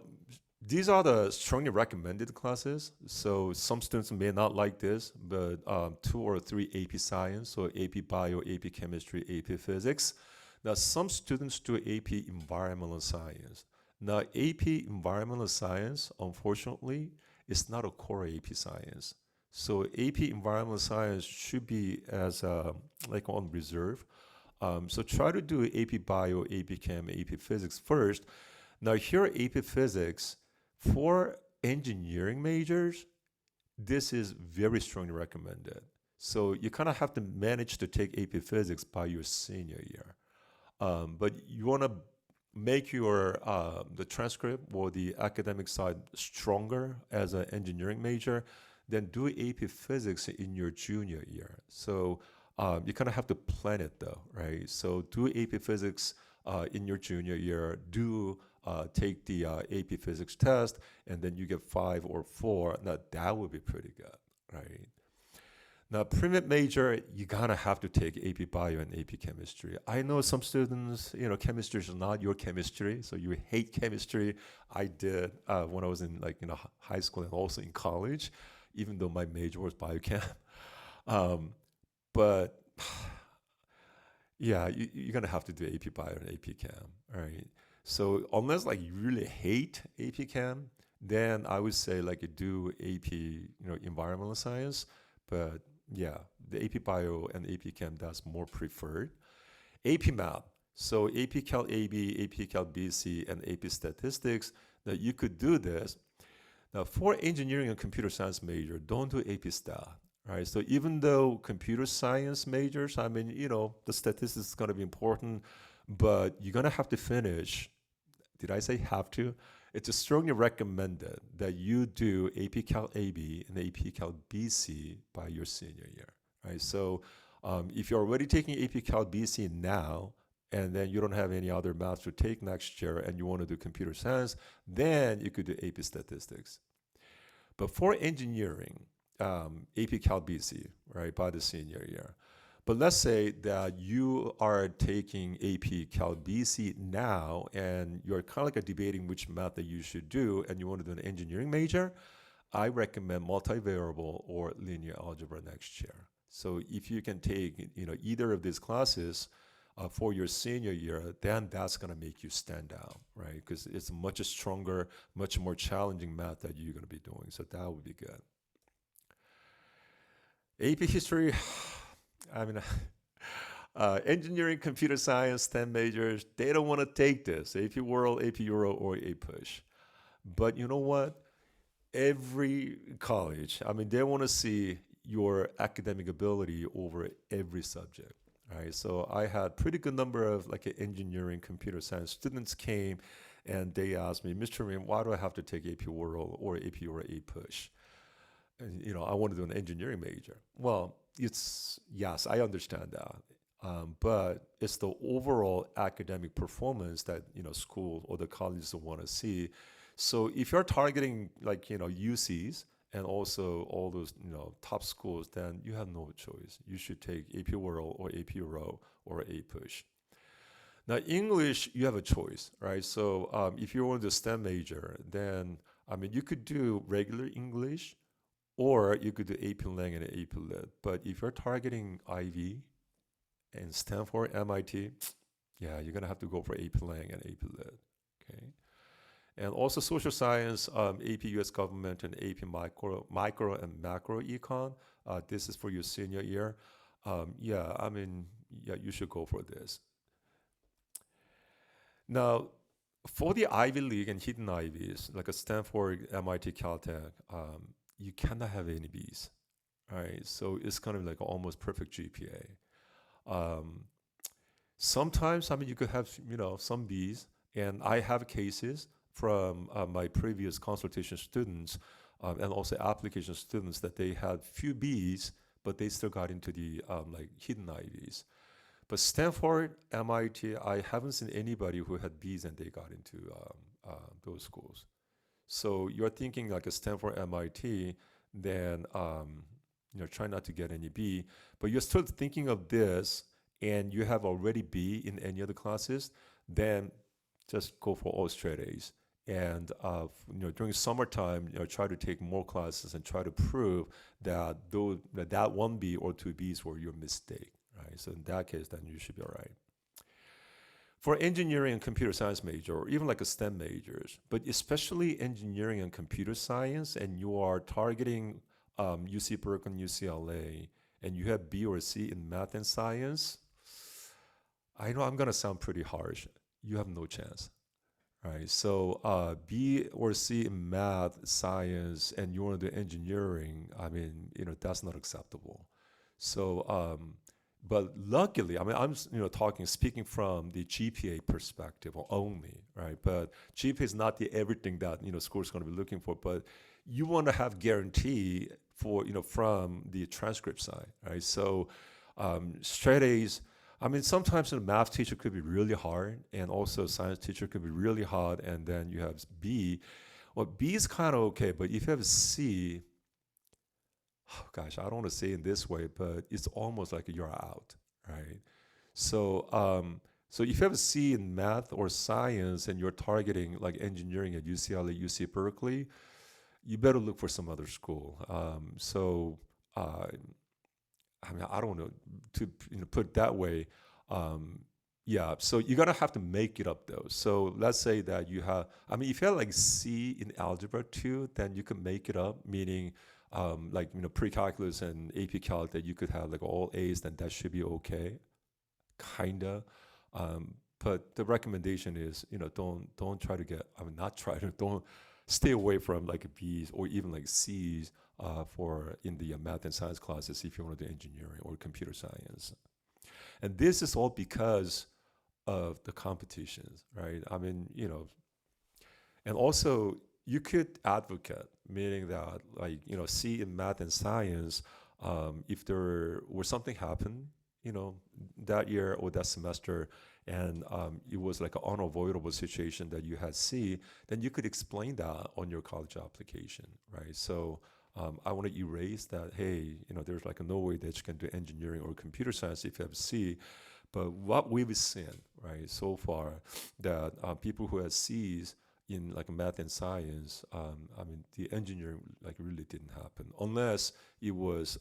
these are the strongly recommended classes. So some students may not like this, but 2 or 3 AP Science or AP Bio, AP Chemistry, AP Physics. Now, some students do AP Environmental Science. Now, AP Environmental Science, unfortunately, is not a core AP Science. So AP Environmental Science should be as like on reserve. So try to do AP Bio, AP Chem, AP Physics first. Now here AP Physics, for engineering majors, this is very strongly recommended. So you kind of have to manage to take AP Physics by your senior year. But you want to make your the transcript or the academic side stronger as an engineering major, then do AP Physics in your junior year. So you kind of have to plan it though, right? So do AP Physics in your junior year, do take the AP Physics test, and then you get 5 or 4. Now that would be pretty good, right? Now, pre-med major, you gotta have to take AP Bio and AP Chemistry. I know some students, chemistry is not your chemistry, so you hate chemistry. I did when I was in like high school and also in college, even though my major was biochem. Um, but yeah, you're gonna have to do AP Bio and AP Chem, all right? So unless like you really hate AP Chem, then I would say like you do AP, environmental science. But yeah, the AP Bio and AP Chem, that's more preferred. AP Math. So AP Cal AB, AP Cal BC, and AP Statistics, that you could do this. Now, for engineering and computer science major, don't do AP Stat, right? So even though computer science majors, I mean, the statistics is going to be important, but you're going to have to finish. Did I say have to? It's strongly recommended that you do AP Cal AB and AP Cal BC by your senior year, right? So if you're already taking AP Cal BC now, and then you don't have any other math to take next year, and you want to do computer science, then you could do AP Statistics. But for engineering, AP Cal BC, right, by the senior year. But let's say that you are taking AP Cal BC now, and you're kind of like debating which math that you should do, and you want to do an engineering major. I recommend multivariable or linear algebra next year. So if you can take, either of these classes for your senior year, then that's going to make you stand out, right? Because it's much stronger, much more challenging math that you're going to be doing. So that would be good. AP history, I mean, engineering, computer science, STEM majors, they don't want to take this. AP World, AP Euro, or AP Push. But you know what? Every college, I mean, they want to see your academic ability over every subject, right? So I had pretty good number of like engineering, computer science students came, and they asked me, Mr. Rim, why do I have to take AP World or AP or A Push? And I want to do an engineering major. Well, it's yes, I understand that, but it's the overall academic performance that school or the colleges want to see. So if you're targeting like UCs and also all those top schools, then you have no choice. You should take AP World or AP Euro or A Push. Now English, you have a choice, right? So if you want to STEM major, then I mean you could do regular English, or you could do AP Lang and AP Lit. But if you're targeting Ivy and Stanford, MIT, yeah, you're gonna have to go for AP Lang and AP Lit. Okay. And also social science, AP US government and AP micro and macro econ. This is for your senior year. Yeah, I mean, yeah, you should go for this. Now, for the Ivy League and hidden Ivies, like a Stanford, MIT, Caltech, you cannot have any Bs, right? So it's kind of like almost perfect GPA. Sometimes, I mean, you could have, some Bs, and I have cases from my previous consultation students and also application students that they had few Bs, but they still got into the like hidden Ivies. But Stanford, MIT, I haven't seen anybody who had Bs and they got into those schools. So you're thinking like a Stanford, MIT, then try not to get any B. But you're still thinking of this, and you have already B in any other classes, then just go for all straight A's. And during summertime, try to take more classes and try to prove that that one B or two Bs were your mistake, right? So in that case, then you should be all right. For engineering and computer science major, or even like a STEM majors, but especially engineering and computer science, and you are targeting UC Berkeley and UCLA, and you have B or C in math and science, I know I'm gonna sound pretty harsh. You have no chance, right? So B or C in math, science, and you want to do engineering, I mean, that's not acceptable. So but luckily, I mean, I'm speaking from the GPA perspective only, right? But GPA is not the everything that school is going to be looking for. But you want to have guarantee for from the transcript side, right? So straight A's. I mean, sometimes a math teacher could be really hard, and also a science teacher could be really hard, and then you have B. Well, B is kind of okay, but if you have C, oh gosh, I don't want to say in this way, but it's almost like you're out, right? So, so if you have a C in math or science and you're targeting like engineering at UCLA, UC Berkeley, you better look for some other school. I mean, I don't know to put it that way. Um, yeah, so you're gonna have to make it up though. So let's say that you have, I mean, if you have like C in algebra 2, then you can make it up, meaning like pre-calculus and AP Calc that you could have like all A's, then that should be okay, kinda. But the recommendation is don't try to get, I mean not try to, don't stay away from like B's or even like C's for in the math and science classes if you want to do engineering or computer science. And this is all because of the competitions, right? I mean, and also you could advocate, meaning that like, see in math and science, if there were something happen, that year or that semester, and it was like an unavoidable situation that you had C, then you could explain that on your college application, right? So I want to erase that. Hey, there's like no way that you can do engineering or computer science if you have C. But what we've seen, right, so far, that people who have C's in like math and science, I mean, the engineering like really didn't happen unless it was,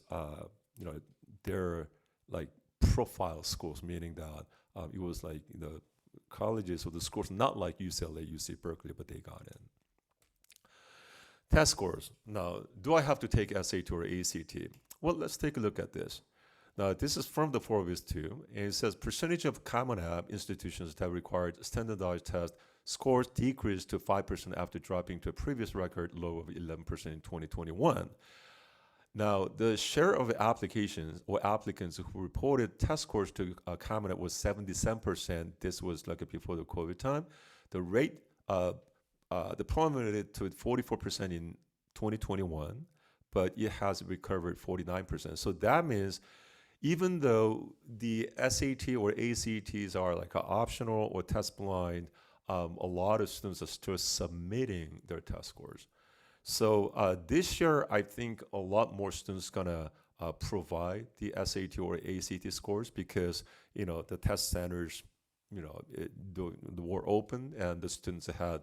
you know, their like profile schools, meaning that it was like the colleges or the schools not like UCLA, UC Berkeley, but they got in. Test scores. Now, do I have to take SAT or ACT? Well, let's take a look at this. Now, this is from the Forbes too, and it says percentage of Common App institutions that required standardized test scores decreased to 5% after dropping to a previous record low of 11% in 2021. Now, the share of applications or applicants who reported test scores to Common App was 77%. This was like before the COVID time. The rate the plummeted to 44% in 2021, but it has recovered 49%. So that means even though the SAT or ACTs are like optional or test blind, a lot of students are still submitting their test scores. So this year, I think a lot more students gonna provide the SAT or ACT scores because the test centers, were open and the students had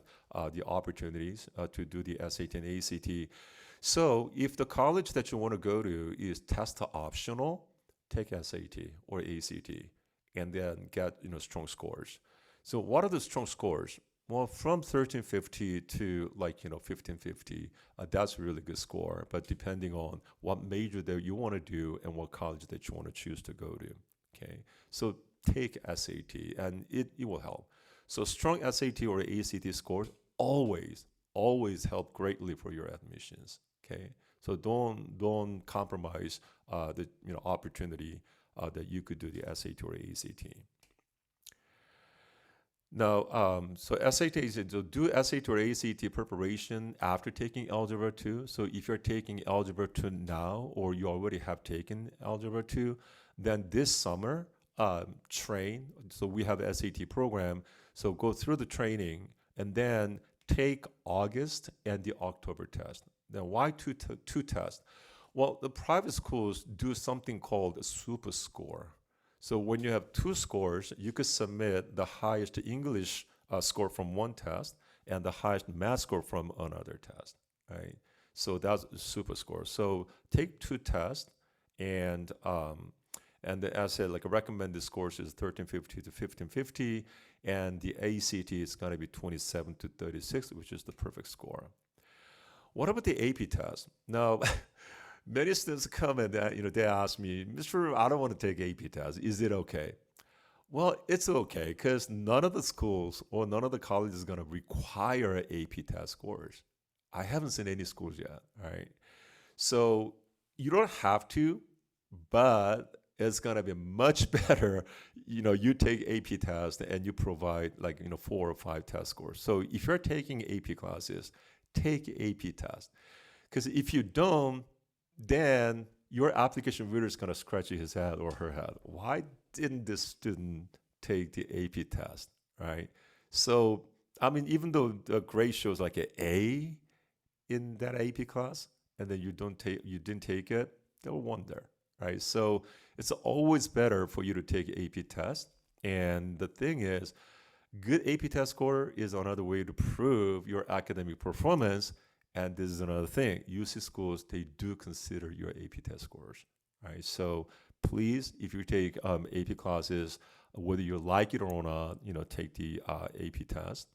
the opportunities to do the SAT and ACT. So if the college that you want to go to is test optional, take SAT or ACT and then get strong scores. So what are the strong scores? Well, from 1350 to 1550, that's a really good score. But depending on what major that you want to do and what college that you want to choose to go to, okay? So take SAT and it will help. So strong SAT or ACT scores always help greatly for your admissions, okay? So don't compromise the opportunity that you could do the SAT or ACT. Now, so SAT so do SAT or ACT preparation after taking Algebra 2. So if you're taking Algebra 2 now, or you already have taken Algebra 2, then this summer, train. So we have a SAT program. So go through the training and then take August and the October test. Now, why two tests? Well, the private schools do something called a super score. So when you have two scores, you could submit the highest English score from one test and the highest math score from another test, right? So that's super score. So take two tests, and as I said, like a recommended scores is 1350 to 1550, and the ACT is going to be 27 to 36, which is the perfect score. What about the AP test? Now, many students come and they ask me, Mr. I don't want to take AP test. Is it okay? Well, it's okay because none of the schools or none of the colleges is going to require AP test scores. I haven't seen any schools yet, right? So you don't have to, but it's going to be much better. You take AP test and you provide 4 or 5 test scores. So if you're taking AP classes, take AP test. Because if you don't, then your application reader is going to scratch his head or her head. Why didn't this student take the AP test, right? So, I mean, even though the grade shows like an A in that AP class, and then you didn't take it, they'll wonder, right? So it's always better for you to take AP test. And the thing is, good AP test score is another way to prove your academic performance. And this is another thing. UC schools, they do consider your AP test scores, right? So please, if you take AP classes, whether you like it or not, take the AP test.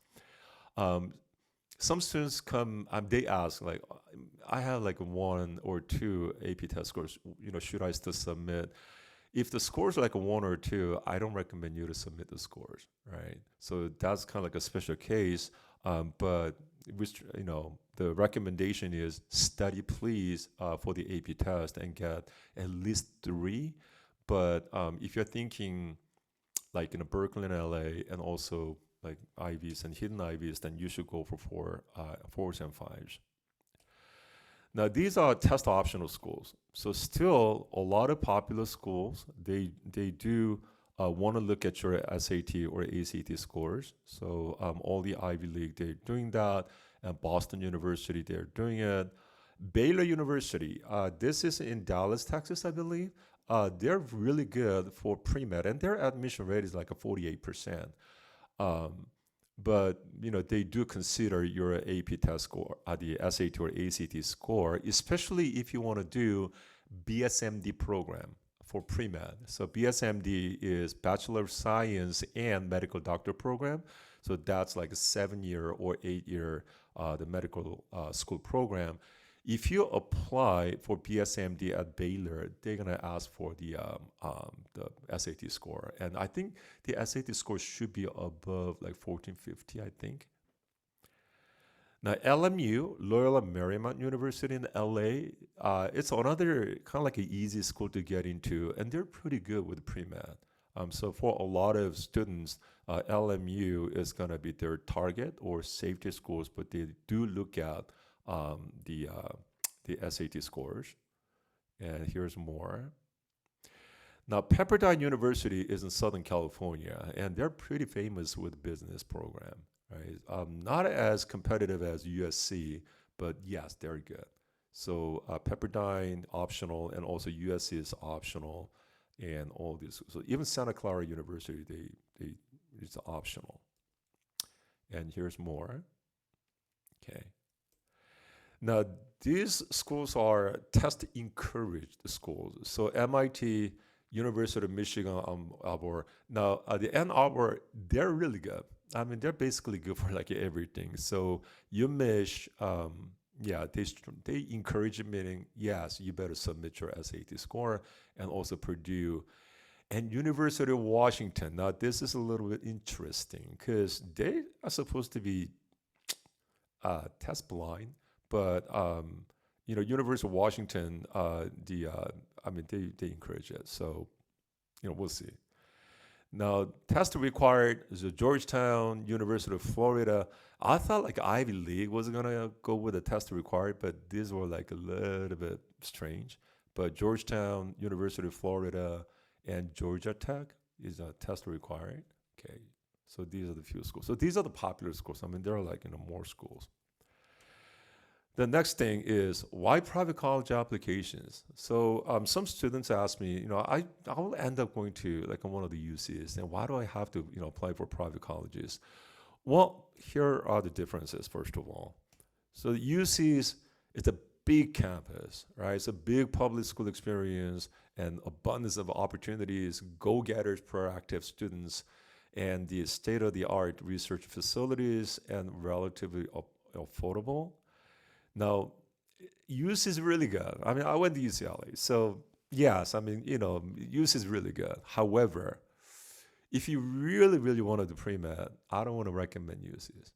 Some students come, they ask, like, I have like 1 or 2 AP test scores, should I still submit? If the scores are like a 1 or 2, I don't recommend you to submit the scores, right? So that's kind of like a special case, but the recommendation is study please for the AP test and get at least 3. But if you're thinking like in Berkeley and LA and also like Ivies and hidden Ivies, then you should go for 4s and 5s. Now, these are test optional schools. So still, a lot of popular schools, they do want to look at your SAT or ACT scores. So all the Ivy League, they're doing that. And Boston University, they're doing it. Baylor University, this is in Dallas, Texas, I believe. They're really good for pre-med, and their admission rate is like a 48%. Um, but they do consider your AP test score, the SAT or ACT score, especially if you want to do BSMD program for pre-med. So BSMD is Bachelor of Science and Medical Doctor program. So that's like a 7 year or 8 year the medical school program. If you apply for BSMD at Baylor, they're gonna ask for the SAT score, and I think the SAT score should be above like 1450, I think. Now, LMU, Loyola Marymount University in LA, it's another kind of like an easy school to get into, and they're pretty good with pre-med. So for a lot of students, LMU is going to be their target or safety schools, but they do look at the SAT scores. And here's more. Now, Pepperdine University is in Southern California, and they're pretty famous with business program, right? Not as competitive as USC, but yes, they're good. So Pepperdine optional, and also USC is optional, and all this. So even Santa Clara University, they it's optional. And here's more. Okay. Now, these schools are test encouraged schools. So MIT, University of Michigan, Arbor. Now, the Ann Arbor, they're really good. I mean, they're basically good for like everything. So UMich, yeah, they encourage it, meaning yes, you better submit your SAT score, and also Purdue and University of Washington. Now, this is a little bit interesting because they are supposed to be test blind, but University of Washington, I mean, they encourage it. So, we'll see. Now, test required is a Georgetown, University of Florida. I thought like Ivy League was gonna go with a test required, but these were like a little bit strange. But Georgetown, University of Florida, and Georgia Tech is a test required. Okay, so these are the few schools. So these are the popular schools. I mean, there are like more schools. The next thing is why private college applications. So some students ask me, I will end up going to like one of the UCs, and why do I have to apply for private colleges? Well, here are the differences. First of all, so the UCs, it's a big campus, right? It's a big public school experience and abundance of opportunities, go-getters, proactive students, and the state-of-the-art research facilities and relatively affordable. Now, UC is really good. I mean, I went to UCLA, so yes, I mean, UC is really good. However, if you really, really want to do pre-med, I don't want to recommend UCs,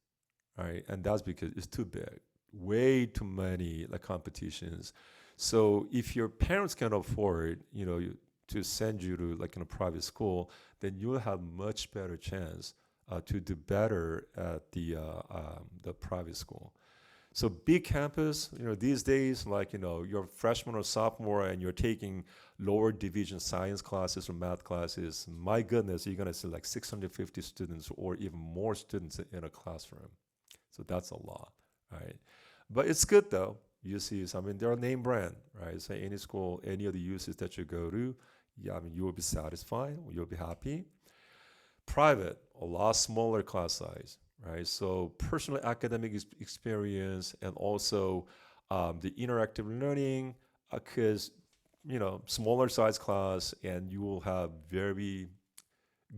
right? And that's because it's too big, way too many like competitions. So if your parents can afford, to send you to like in a private school, then you'll have much better chance to do better at the private school. So big campus, these days, like, you're a freshman or sophomore and you're taking lower division science classes or math classes, my goodness, you're gonna see like 650 students or even more students in a classroom. So that's a lot, right? But it's good though. UCs, I mean, they're a name brand, right? So any school, any of the UCs that you go to, yeah, I mean, you will be satisfied, you'll be happy. Private, a lot smaller class size, right? So personal academic experience and also the interactive learning, because smaller size class, and you will have very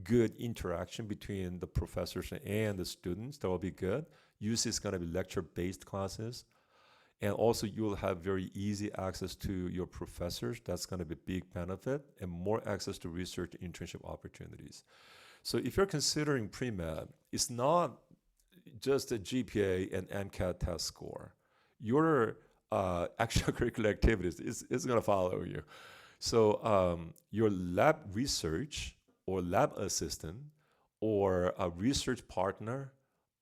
good interaction between the professors and the students. That will be good. UC is going to be lecture-based classes, and also you will have very easy access to your professors. That's going to be a big benefit, and more access to research internship opportunities. So if you're considering pre-med, it's not just a GPA and MCAT test score. Your extracurricular activities is going to follow you. So your lab research or lab assistant or a research partner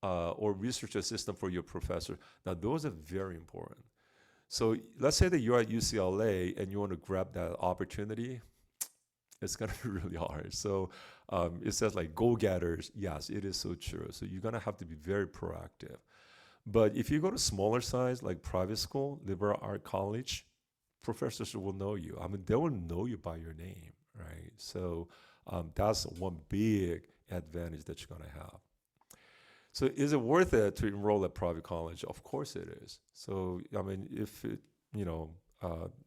or research assistant for your professor, now those are very important. So let's say that you're at UCLA and you want to grab that opportunity, it's gonna be really hard. So it says like go-getters. Yes, it is so true. So you're gonna have to be very proactive. But if you go to smaller size, like private school, liberal art college, professors will know you. I mean, they will know you by your name, right? So that's one big advantage that you're going to have. So is it worth it to enroll at private college? Of course it is. So I mean, if it, you know,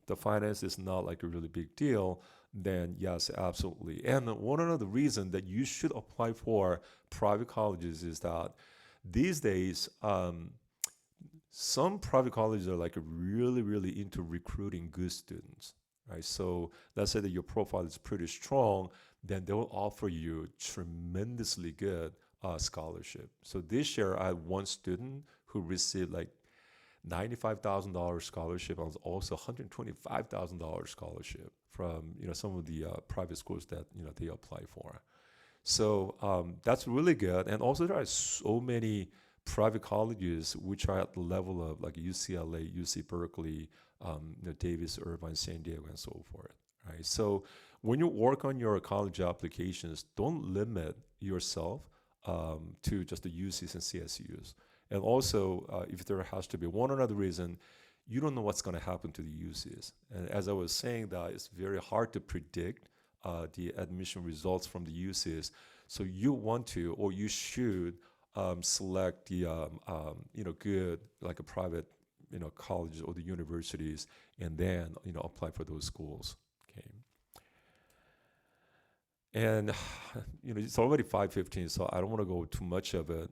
the finance is not like a really big deal, then yes, absolutely. And one other reason that you should apply for private colleges is that these days, some private colleges are like really, really into recruiting good students, right? So let's say that your profile is pretty strong, then they will offer you tremendously good scholarship. So this year, I had one student who received like $95,000 scholarship and also $125,000 scholarship from some of the private schools that they apply for. So that's really good. And also there are so many private colleges which are at the level of like UCLA, UC Berkeley, Davis, Irvine, San Diego, and so forth. Right. So when you work on your college applications, don't limit yourself to just the UCs and CSUs. And also, if there has to be one or another reason, you don't know what's going to happen to the UCs. And as I was saying, that it's very hard to predict the admission results from the UCs. So you want to, or you should, select the good like a private colleges or the universities, and then apply for those schools. Okay. And it's already 5:15, so I don't want to go too much of it.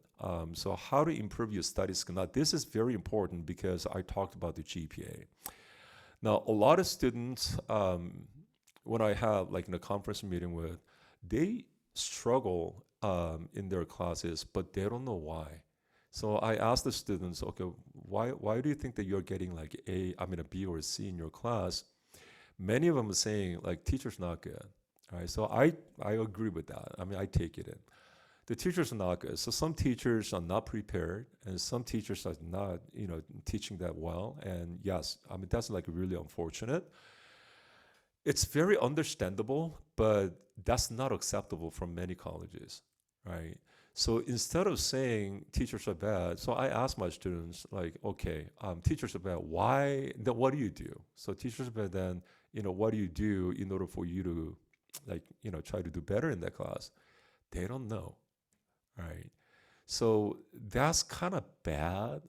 So how to improve your study skill? Now, this is very important because I talked about the GPA. Now, a lot of students, when I have like in a conference meeting with, they struggle in their classes, but they don't know why. So I asked the students, okay, why do you think that you're getting like a B or a C in your class? Many of them are saying like teacher's not good. All right, so I agree with that. I mean, I take it in. The teachers are not good. So some teachers are not prepared, and some teachers are not, teaching that well. And yes, I mean that's like really unfortunate. It's very understandable, but that's not acceptable from many colleges, right? So instead of saying teachers are bad, so I ask my students like, okay, teachers are bad. Why? Then what do you do? So teachers are bad. Then what do you do in order for you to like try to do better in that class? They don't know, right? So that's kind of bad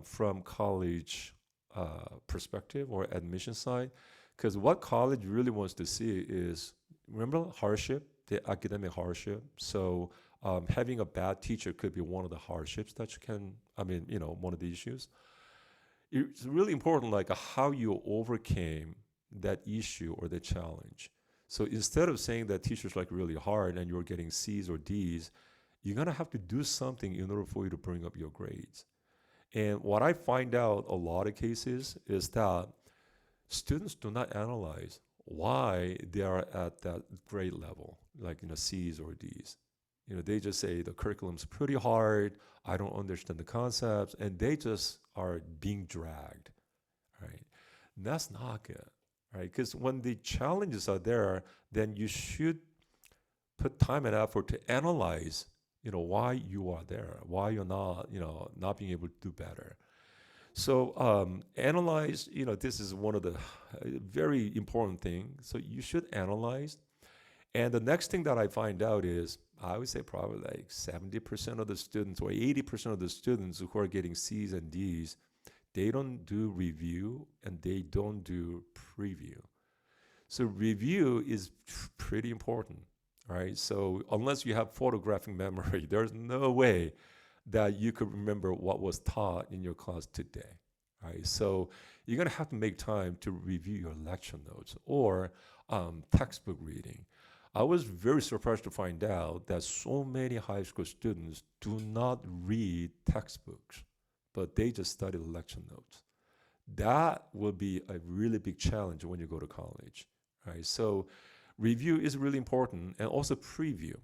from college perspective or admission side, because what college really wants to see is, remember hardship, the academic hardship. So having a bad teacher could be one of the hardships that you can, one of the issues. It's really important, like how you overcame that issue or the challenge. So instead of saying that teachers like really hard and you're getting C's or D's, you're gonna have to do something in order for you to bring up your grades. And what I find out a lot of cases is that students do not analyze why they are at that grade level, like C's or D's. They just say the curriculum's pretty hard, I don't understand the concepts, and they just are being dragged, right? And that's not good, right? Because when the challenges are there, then you should put time and effort to analyze, why you are there, why you're not, not being able to do better. So analyze, this is one of the very important things. So you should analyze. And the next thing that I find out is, I would say probably like 70% of the students or 80% of the students who are getting C's and D's, they don't do review and they don't do preview. So review is pretty important, right? So unless you have photographic memory, there's no way that you could remember what was taught in your class today, right? So you're gonna have to make time to review your lecture notes or textbook reading. I was very surprised to find out that so many high school students do not read textbooks, but they just study the lecture notes. That will be a really big challenge when you go to college, right? So review is really important, and also preview.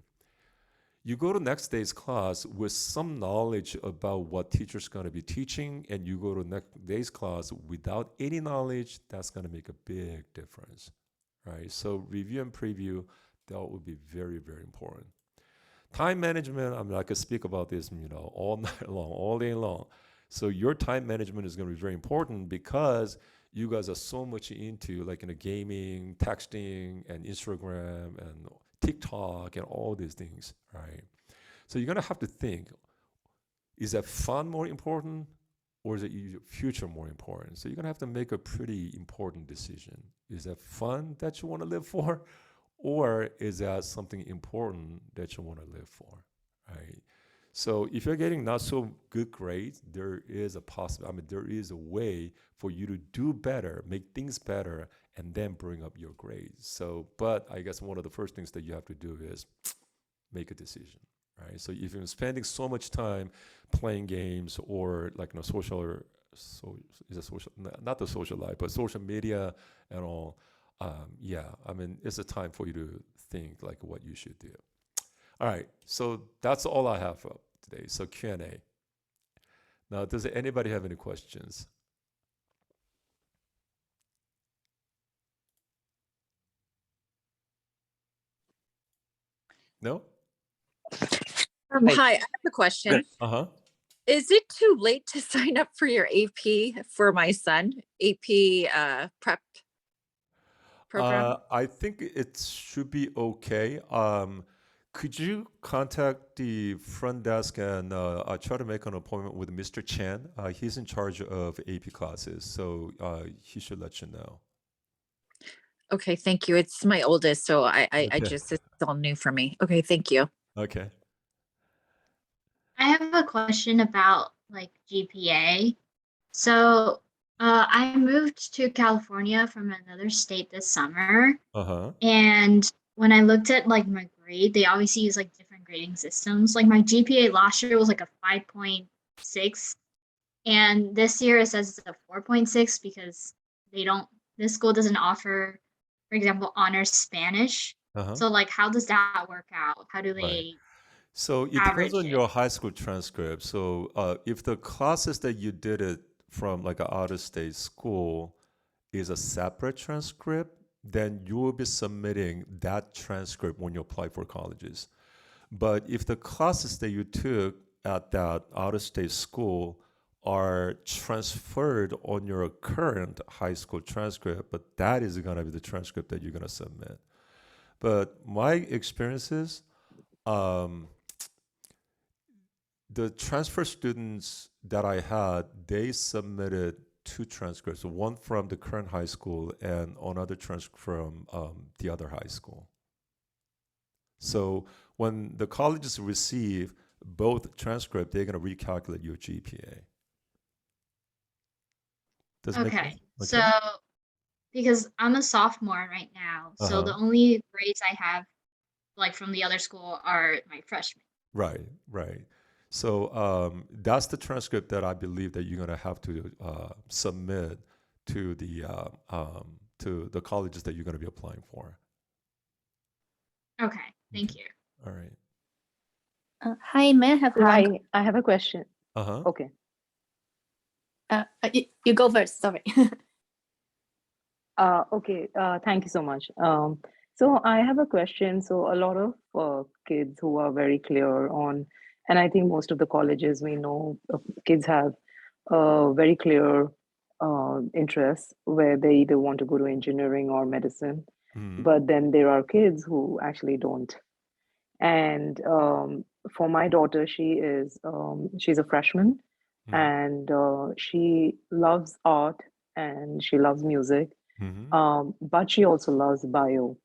You go to next day's class with some knowledge about what teacher's going to be teaching, and you go to next day's class without any knowledge, that's going to make a big difference, right? So review and preview, that would be very, very important. Time management, I mean, I could speak about this, all night long, all day long. So your time management is going to be very important because you guys are so much into like gaming, texting, and Instagram and TikTok and all these things, right? So you're gonna have to think: is that fun more important, or is it your future more important? So you're gonna have to make a pretty important decision. Is that fun that you want to live for, or is that something important that you want to live for, right? So if you're getting not so good grades, there is a possible. I mean, there is a way for you to do better, make things better, and then bring up your grades. So, but I guess one of the first things that you have to do is make a decision, right? So if you're spending so much time playing games or like social or so is it social, not the social life, but social media and all, yeah, I mean, it's a time for you to think like what you should do. All right, so that's all I have for today. So Q&A. Now, does anybody have any questions? No? Hi. Hi, I have a question. Uh-huh. Is it too late to sign up for your AP for my son, AP prep program? I think it should be okay. Could you contact the front desk and try to make an appointment with Mr. Chan? He's in charge of AP classes, so he should let you know. Okay, thank you. It's my oldest, so I Okay. just, it's all new for me. Okay, thank you. Okay. I have a question about like GPA. So I moved to California from another state this summer, Uh-huh. and when I looked at like my grade, they obviously use like different grading systems. Like my GPA last year was like a 5.6, and this year it says it's a 4.6 because this school doesn't offer, for example, honors Spanish. Uh-huh. So like, how does that work out? How do Right. they So it depends average on it? your high school transcript. So if the classes that you did it from like an out-of-state school is a separate transcript, then you will be submitting that transcript when you apply for colleges. But if the classes that you took at that out-of-state school are transferred on your current high school transcript, but that is going to be the transcript that you're going to submit. But my experiences, um, the transfer students that I had, they submitted two transcripts, one from the current high school and another transcript from the other high school. So when the colleges receive both transcripts, they're going to recalculate your GPA. Does it make Okay, sense? so because I'm a sophomore right now, so the Uh-huh. only grades I have like from the other school are my freshmen. Right, right. So that's the transcript that I believe that you're going to have to submit to the colleges that you're going to be applying for. Okay, thank you. All right. Hi, may I have one? Hi, I have a question. Uh-huh. Okay. You go first. Sorry. Okay. Thank you so much. So I have a question. So a lot of kids who are very clear on, and I think most of the colleges we know kids have very clear interests where they either want to go to engineering or medicine, Mhm. but then there are kids who actually don't. And for my daughter, she's a freshman, Mhm. and she loves art and she loves music, Mhm. but she also loves bio.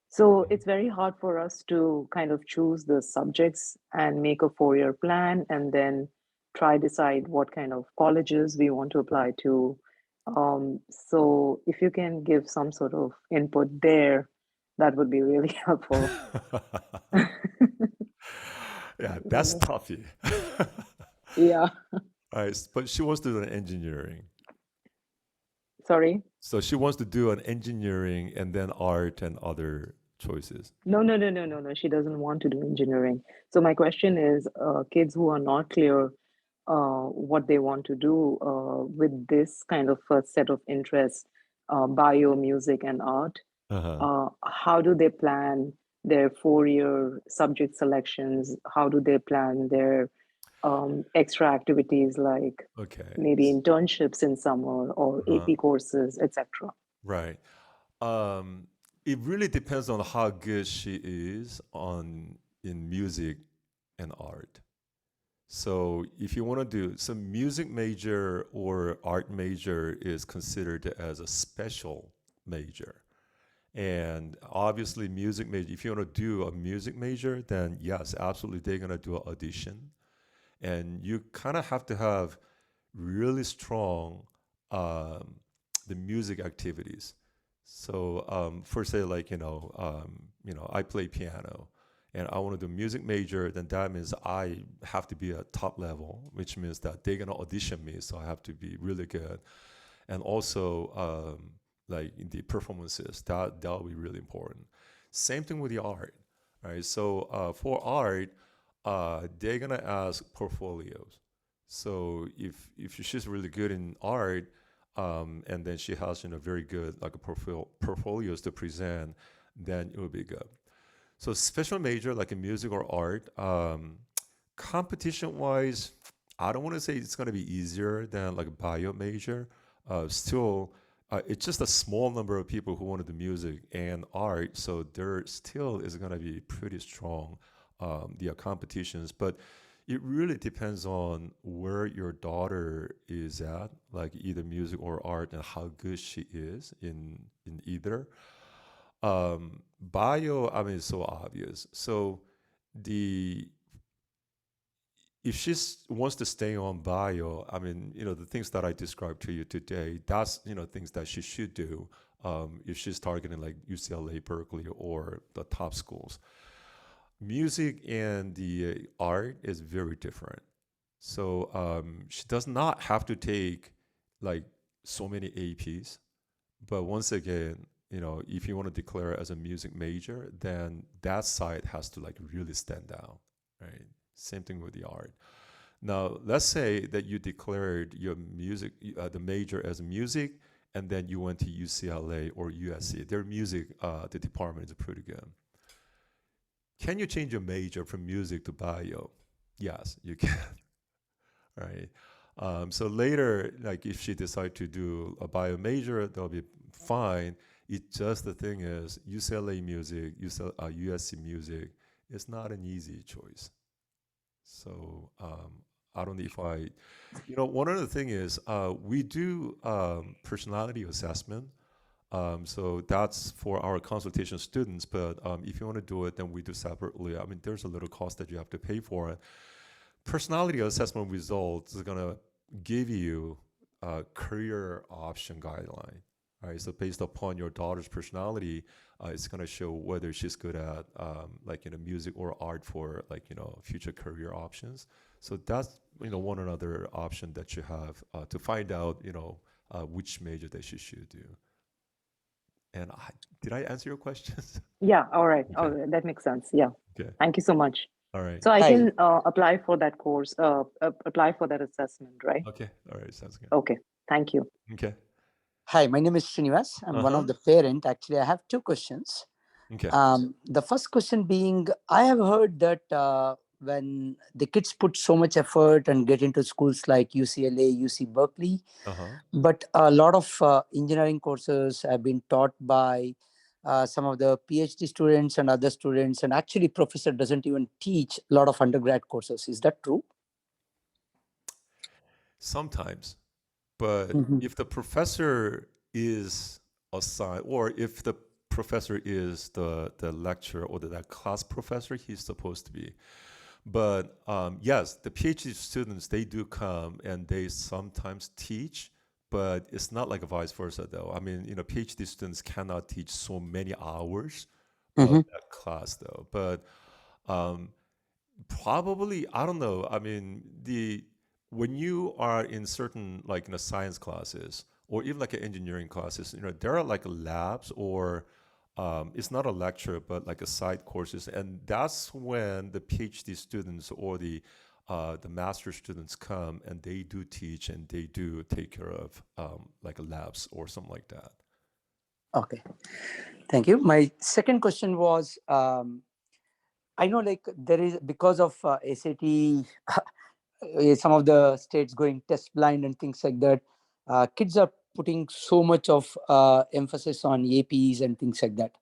So Mhm. it's very hard for us to kind of choose the subjects and make a 4-year plan and then try decide what kind of colleges we want to apply to. So if you can give some sort of input there, that would be really helpful. Yeah, that's tough. Yeah. But she wants to do an engineering. Sorry. So she wants to do an engineering and then art and other choices. No. She doesn't want to do engineering. So my question is, kids who are not clear what they want to do with this kind of first set of interests, bio, music, and art, how do they plan their 4-year subject selections? How do they plan their extra activities like Okay. maybe internships in summer or Uh-huh. AP courses, etc. Right. Um, it really depends on how good she is on in music and art. So if you want to do some music major or art major is considered as a special major. And obviously music major, if you want to do a music major, then yes, absolutely they're going to do an audition. And you kind of have to have really strong um, the music activities. So for say like I play piano, and I want to do music major, then that means I have to be at top level, which means that they're gonna audition me, so I have to be really good, and also like in the performances that'll be really important. Same thing with the art, right? So for art, they're gonna ask portfolios. So if she's really good in art, and then she has very good like a portfolios to present, then it will be good. So special major like in music or art, competition wise, I don't want to say it's gonna be easier than like a bio major. Still, it's just a small number of people who want to do music and art, so there still is gonna be pretty strong the competitions, but it really depends on where your daughter is at, like either music or art, and how good she is in either. Bio, I mean, it's so obvious. So the if she wants to stay on bio, I mean, the things that I described to you today, that's things that she should do if she's targeting like UCLA, Berkeley, or the top schools. Music and the art is very different. So she does not have to take like so many APs. But once again, if you want to declare as a music major, then that side has to like really stand out, right? Same thing with the art. Now, let's say that you declared your music, the major as music, and then you went to UCLA or USC. Their music, the department is pretty good. Can you change your major from music to bio? Yes, you can, right? So later, like if she decide to do a bio major, that'll be fine. It just the thing is UCLA music, USC music is not an easy choice. So I don't know if one other thing is we do personality assessment. So that's for our consultation students, but if you want to do it, then we do separately. I mean, there's a little cost that you have to pay for it. Personality assessment results is gonna give you a career option guideline, right? So based upon your daughter's personality, it's gonna show whether she's good at music or art for future career options. So that's one another option that you have to find out which major that she should do. And did I answer your questions? Yeah, all right. Okay. All right. That makes sense. Yeah. Okay. Thank you so much. All right. So I Hi. can apply for that course, apply for that assessment, right? Okay. All right. Sounds good. Okay. Thank you. Okay. Hi, my name is Srinivas. I'm one of the parent. Actually, I have two questions. Okay. The first question being, I have heard that when the kids put so much effort and get into schools like UCLA, UC Berkeley, but a lot of engineering courses have been taught by some of the PhD students and other students, and actually professor doesn't even teach a lot of undergrad courses. Is that true? Sometimes, but if the professor is assigned, or if the professor is the lecturer or that class professor, he's supposed to be. But yes, the PhD students, they do come and they sometimes teach, but it's not like vice versa though. I mean, PhD students cannot teach so many hours of that class though. But probably, I don't know. I mean, when you are in certain science classes or even like engineering classes, there are like labs or it's not a lecture, but like a side courses, and that's when the PhD students or the master students come and they do teach and they do take care of like labs or something like that. Okay, thank you. My second question was, I know like there is, because of SAT, some of the states going test blind and things like that. Kids are putting so much of emphasis on APs and things like that.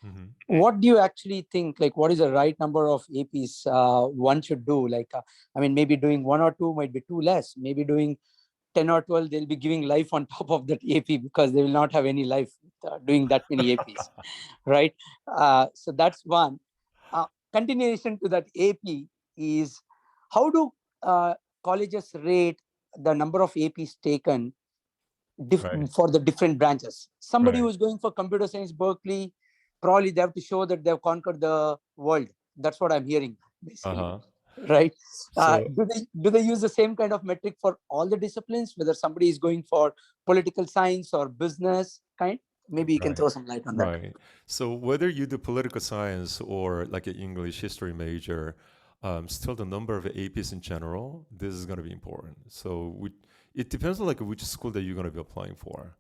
Mhm. What do you actually think? Like, what is the right number of APs one should do? Like, I mean, maybe doing 1 or 2 might be too less. Maybe doing 10 or 12, they'll be giving life on top of that AP because they will not have any life doing that many APs, right? So that's one. Continuation to that AP is, how do colleges rate the number of APs taken Right. for the different branches? Somebody Right. who's going for computer science, Berkeley, probably they have to show that they've conquered the world. That's what I'm hearing, basically. Uh-huh. Right? So Do they use the same kind of metric for all the disciplines, whether somebody is going for political science or business kind? Maybe you can right. throw some light on that. Right. So whether you do political science or like an English history major, still the number of APs in general, this is going to be important. So it depends on like which school that you're going to be applying for.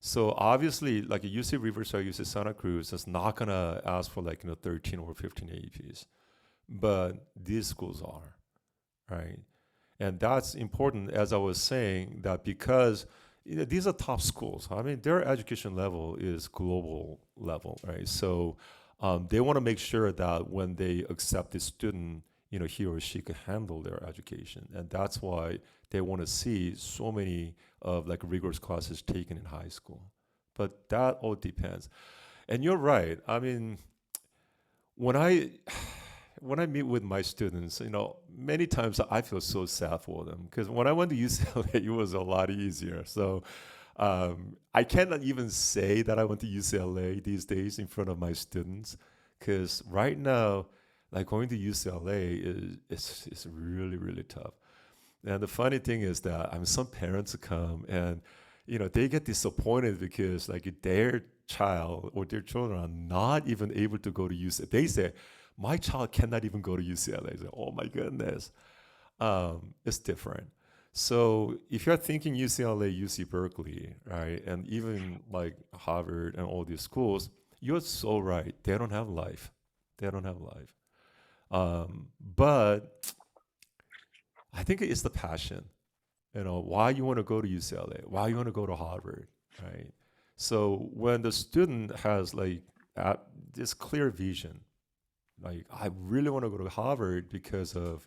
So obviously, like UC Riverside, UC Santa Cruz is not going to ask for like 13 or 15 APs, but these schools are, right? And that's important, as I was saying, that because these are top schools. I mean, their education level is global level, right? So they want to make sure that when they accept a student, he or she can handle their education, and that's why they want to see so many of like rigorous classes taken in high school. But that all depends. And you're right. I mean, when I when I meet with my students, many times I feel so sad for them because when I went to UCLA, it was a lot easier. So I cannot even say that I went to UCLA these days in front of my students because right now, like going to UCLA is really, really tough. And the funny thing is that some parents come and they get disappointed because like their child or their children are not even able to go to UCLA. They say, my child cannot even go to UCLA. Say, oh my goodness. It's different. So if you're thinking UCLA, UC Berkeley, right, and even like Harvard and all these schools, you're so right. They don't have life. They don't have life. But I think it's the passion. Why you want to go to UCLA, why you want to go to Harvard, right? So when the student has like this clear vision, like I really want to go to Harvard because of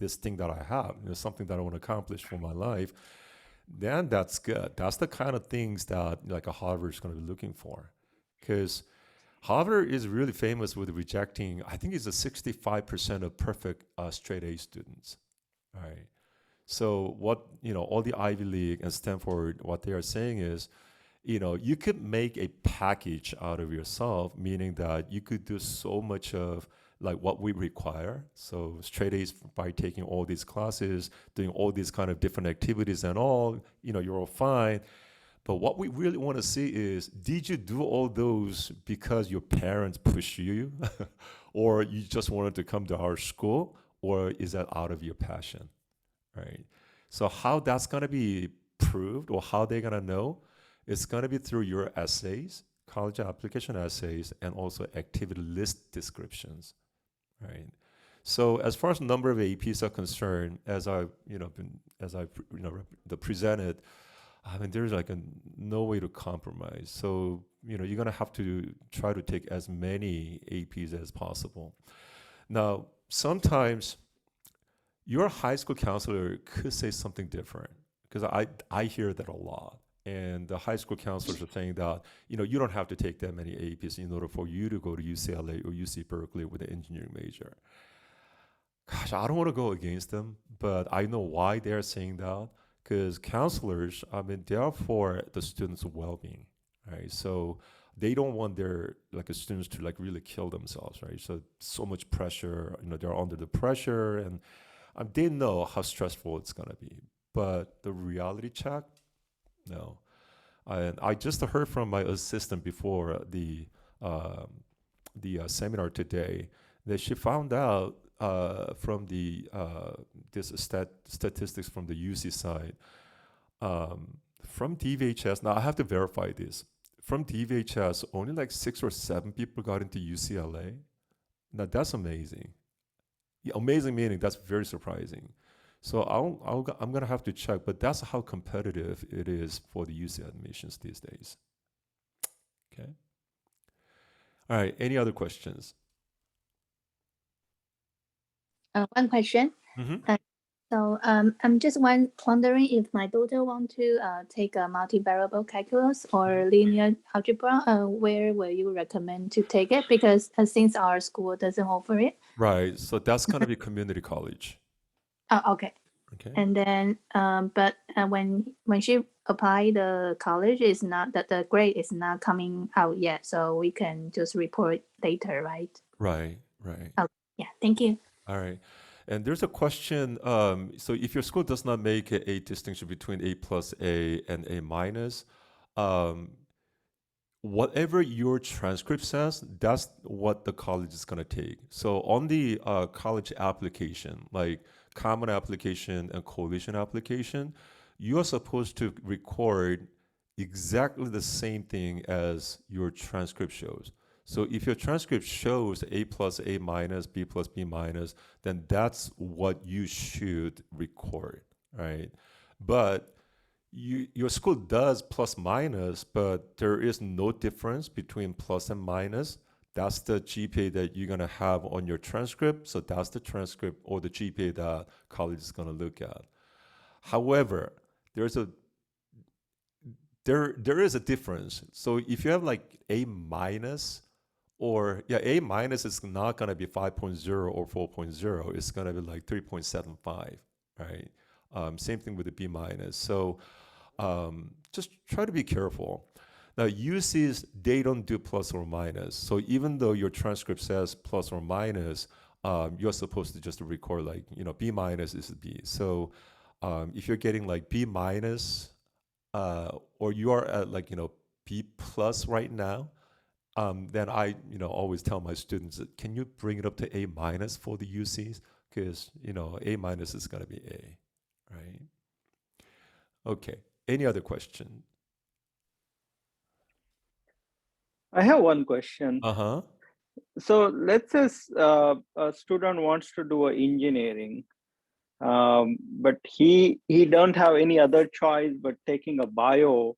this thing that I have, something that I want to accomplish for my life, then that's good. That's the kind of things that like a Harvard is going to be looking for, because Harvard is really famous with rejecting. I think it's a 65% of perfect straight A students, right? So what all the Ivy League and Stanford, what they are saying is, you could make a package out of yourself, meaning that you could do so much of like what we require. So straight A's by taking all these classes, doing all these kind of different activities and all, you're all fine. But what we really want to see is, did you do all those because your parents pushed you, or you just wanted to come to our school, or is that out of your passion, right? So how that's going to be proved, or how they're going to know, it's going to be through your essays, college application essays, and also activity list descriptions, right? So as far as number of APs are concerned, as I presented, I mean, there's like no way to compromise. So you're going to have to try to take as many APs as possible. Now, sometimes your high school counselor could say something different, because I hear that a lot. And the high school counselors are saying that, you don't have to take that many APs in order for you to go to UCLA or UC Berkeley with an engineering major. Gosh, I don't want to go against them, but I know why they're saying that. Because counselors, I mean, they are for the students' well-being, right? So they don't want their students to like really kill themselves, right? So much pressure, they're under the pressure, and they know how stressful it's gonna be. But the reality check, no. And I just heard from my assistant before the seminar today that she found out from this statistics from the UC side, from DVHS. Now I have to verify this. From DVHS, only like 6 or 7 people got into UCLA. Now that's amazing. Yeah, amazing meaning that's very surprising. So I'm gonna have to check, but that's how competitive it is for the UC admissions these days. Okay. All right. Any other questions? One question. Mm-hmm. So I'm just wondering if my daughter want to take a multivariable calculus or linear algebra, where will you recommend to take it? Because since our school doesn't offer it. Right. So that's gonna be community college. Oh, okay. Okay. And then, but when she apply the college, is not that the grade is not coming out yet, so we can just report later, right? Right. Right. Oh, yeah. Thank you. All right. And there's a question. So if your school does not make a distinction between A plus A and A minus, um, whatever your transcript says, that's what the college is going to take. So on the college application, like common application and coalition application, you are supposed to record exactly the same thing as your transcript shows. So if your transcript shows A plus A minus, B plus B minus, then that's what you should record, right? But your school does plus minus, but there is no difference between plus and minus. That's the GPA that you're gonna have on your transcript. So that's the transcript or the GPA that college is gonna look at. However, there is a difference. So if you have like A minus, or yeah, A minus is not gonna be 5.0 or 4.0. It's gonna be like 3.75, right? Same thing with the B minus. So just try to be careful. Now, UCs, they don't do plus or minus. So even though your transcript says plus or minus, you're supposed to just record like, B minus is B. So if you're getting like B minus, or you are at like, B plus right now, then I, always tell my students, can you bring it up to A minus for the UCs? Because, A minus is going to be A, right? Okay. Any other question? I have one question. Uh-huh. So let's say a student wants to do engineering, but he don't have any other choice but taking a bio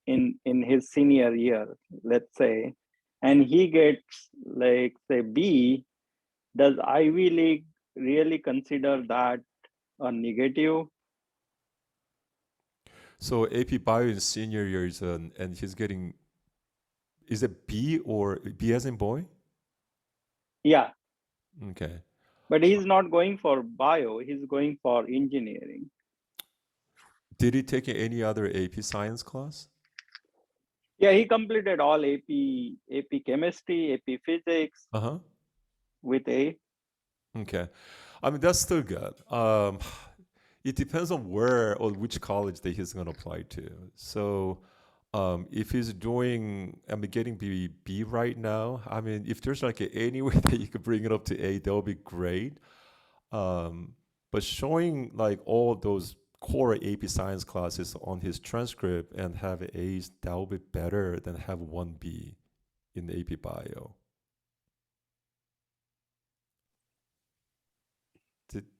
in his senior year, let's say, and he gets like say B. Does Ivy League really consider that a negative? So AP Bio in senior year and he's getting, is it B or B as in boy? Yeah, Okay. but he's not going for bio, he's going for engineering. Did he take any other AP science class? Yeah, he completed all AP chemistry, AP physics Uh-huh. with A. Okay. I mean, that's still good. It depends on where or which college that he's going to apply to. So if he's doing, getting B right now, I mean, if there's like any way that you could bring it up to A, that would be great. But showing like all those core AP science classes on his transcript and have A's, that would be better than have one B in the AP Bio.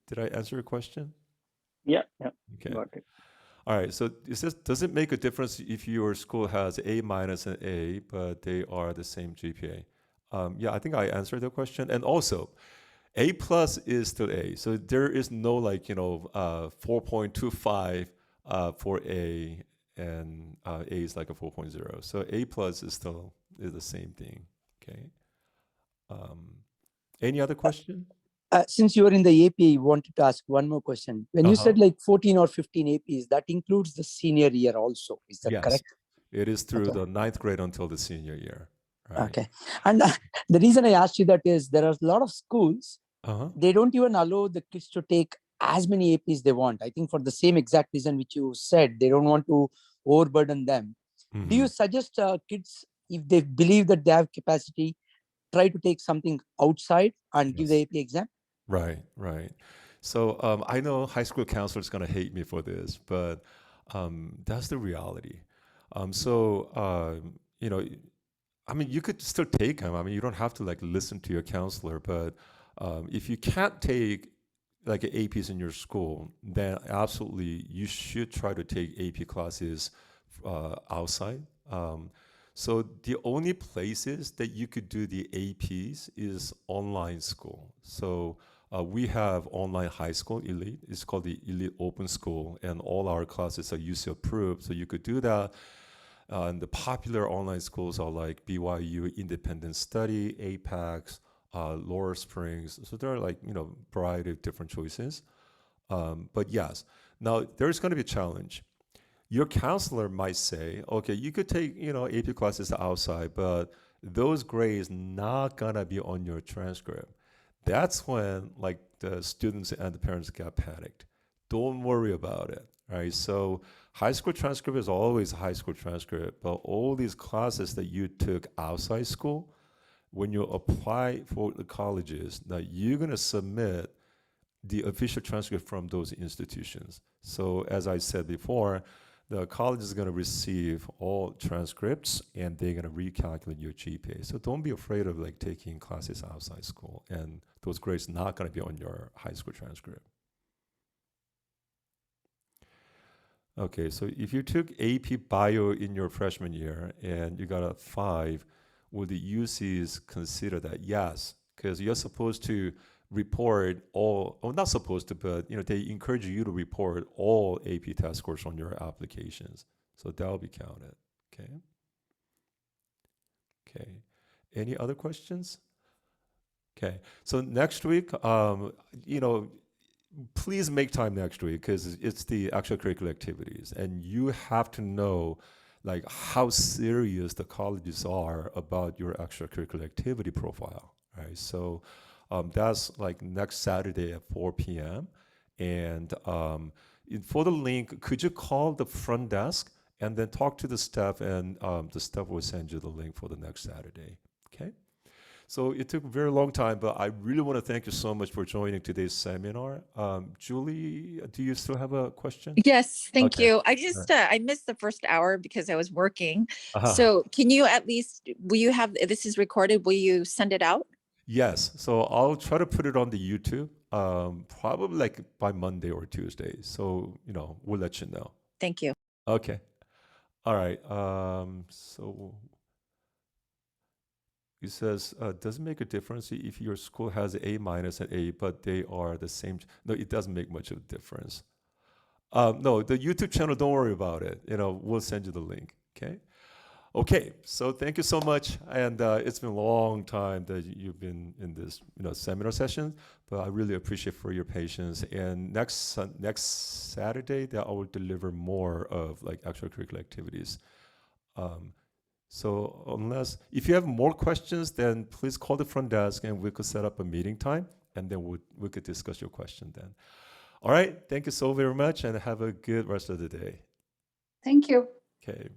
Did I answer your question? Yeah, Okay. got it. All right. So it says, does it make a difference if your school has A minus and A, but they are the same GPA? Yeah, I think I answered the question. And also, A plus is still A. So there is no 4.25 for A, and A is like a 4.0. So A plus is still the same thing. Okay. Any other question? Since you are in the AP, I wanted to ask one more question. When you said like 14 or 15 APs, that includes the senior year also. Is that Yes. correct? It is through Okay. the 9th grade until the senior year. Right? Okay. And the reason I asked you that is there are a lot of schools, Uh-huh. they don't even allow the kids to take as many APs they want. I think for the same exact reason which you said, they don't want to overburden them. Do you suggest kids, if they believe that they have capacity, try to take something outside and give the AP exam? Right, right. So I know high school counselors going to hate me for this, but that's the reality. You could still take them. I mean, you don't have to like listen to your counselor, but if you can't take like APs in your school, then absolutely you should try to take AP classes outside. So the only places that you could do the APs is online school. So we have online high school elite. It's called the Elite Open School, and all our classes are UC approved. So you could do that. And the popular online schools are like BYU Independent Study, APAX, Laurel Springs. So there are like, variety of different choices. But yes, now there's going to be a challenge. Your counselor might say, okay, you could take, AP classes outside, but those grades not gonna be on your transcript. That's when like the students and the parents got panicked. Don't worry about it, right? So high school transcript is always a high school transcript, but all these classes that you took outside school, when you apply for the colleges, now you're gonna submit the official transcript from those institutions. So as I said before, the college is going to receive all transcripts and they're going to recalculate your GPA. So don't be afraid of like taking classes outside school, and those grades not going to be on your high school transcript. Okay, so if you took AP Bio in your freshman year and you got a 5, would the UCs consider that? Yes, because you're supposed to report all, well, not supposed to, but they encourage you to report all AP test scores on your applications. So that'll be counted. Okay. Okay. Any other questions? Okay. So next week, please make time next week because it's the extracurricular activities, and you have to know like how serious the colleges are about your extracurricular activity profile, right? So that's like next Saturday at 4 p.m. And for the link, could you call the front desk and then talk to the staff, and the staff will send you the link for the next Saturday, okay? So it took a very long time, but I really want to thank you so much for joining today's seminar. Julie, do you still have a question? Yes, thank Okay. you. I just, I missed the first hour because I was working. Uh-huh. So can you at least, will you have, this is recorded, will you send it out? Yes, so I'll try to put it on the YouTube, probably like by Monday or Tuesday. So, we'll let you know. Thank you. Okay. All right. So it says, does it make a difference if your school has A- and A, but they are the same? No, it doesn't make much of a difference. No, the YouTube channel, don't worry about it. We'll send you the link. Okay. Okay, so thank you so much, and it's been a long time that you've been in this, seminar session, but I really appreciate for your patience. And next Saturday, that I will deliver more of like extracurricular activities. So if you have more questions, then please call the front desk, and we could set up a meeting time, and then we could discuss your question then. All right, thank you so very much, and have a good rest of the day. Thank you. Okay.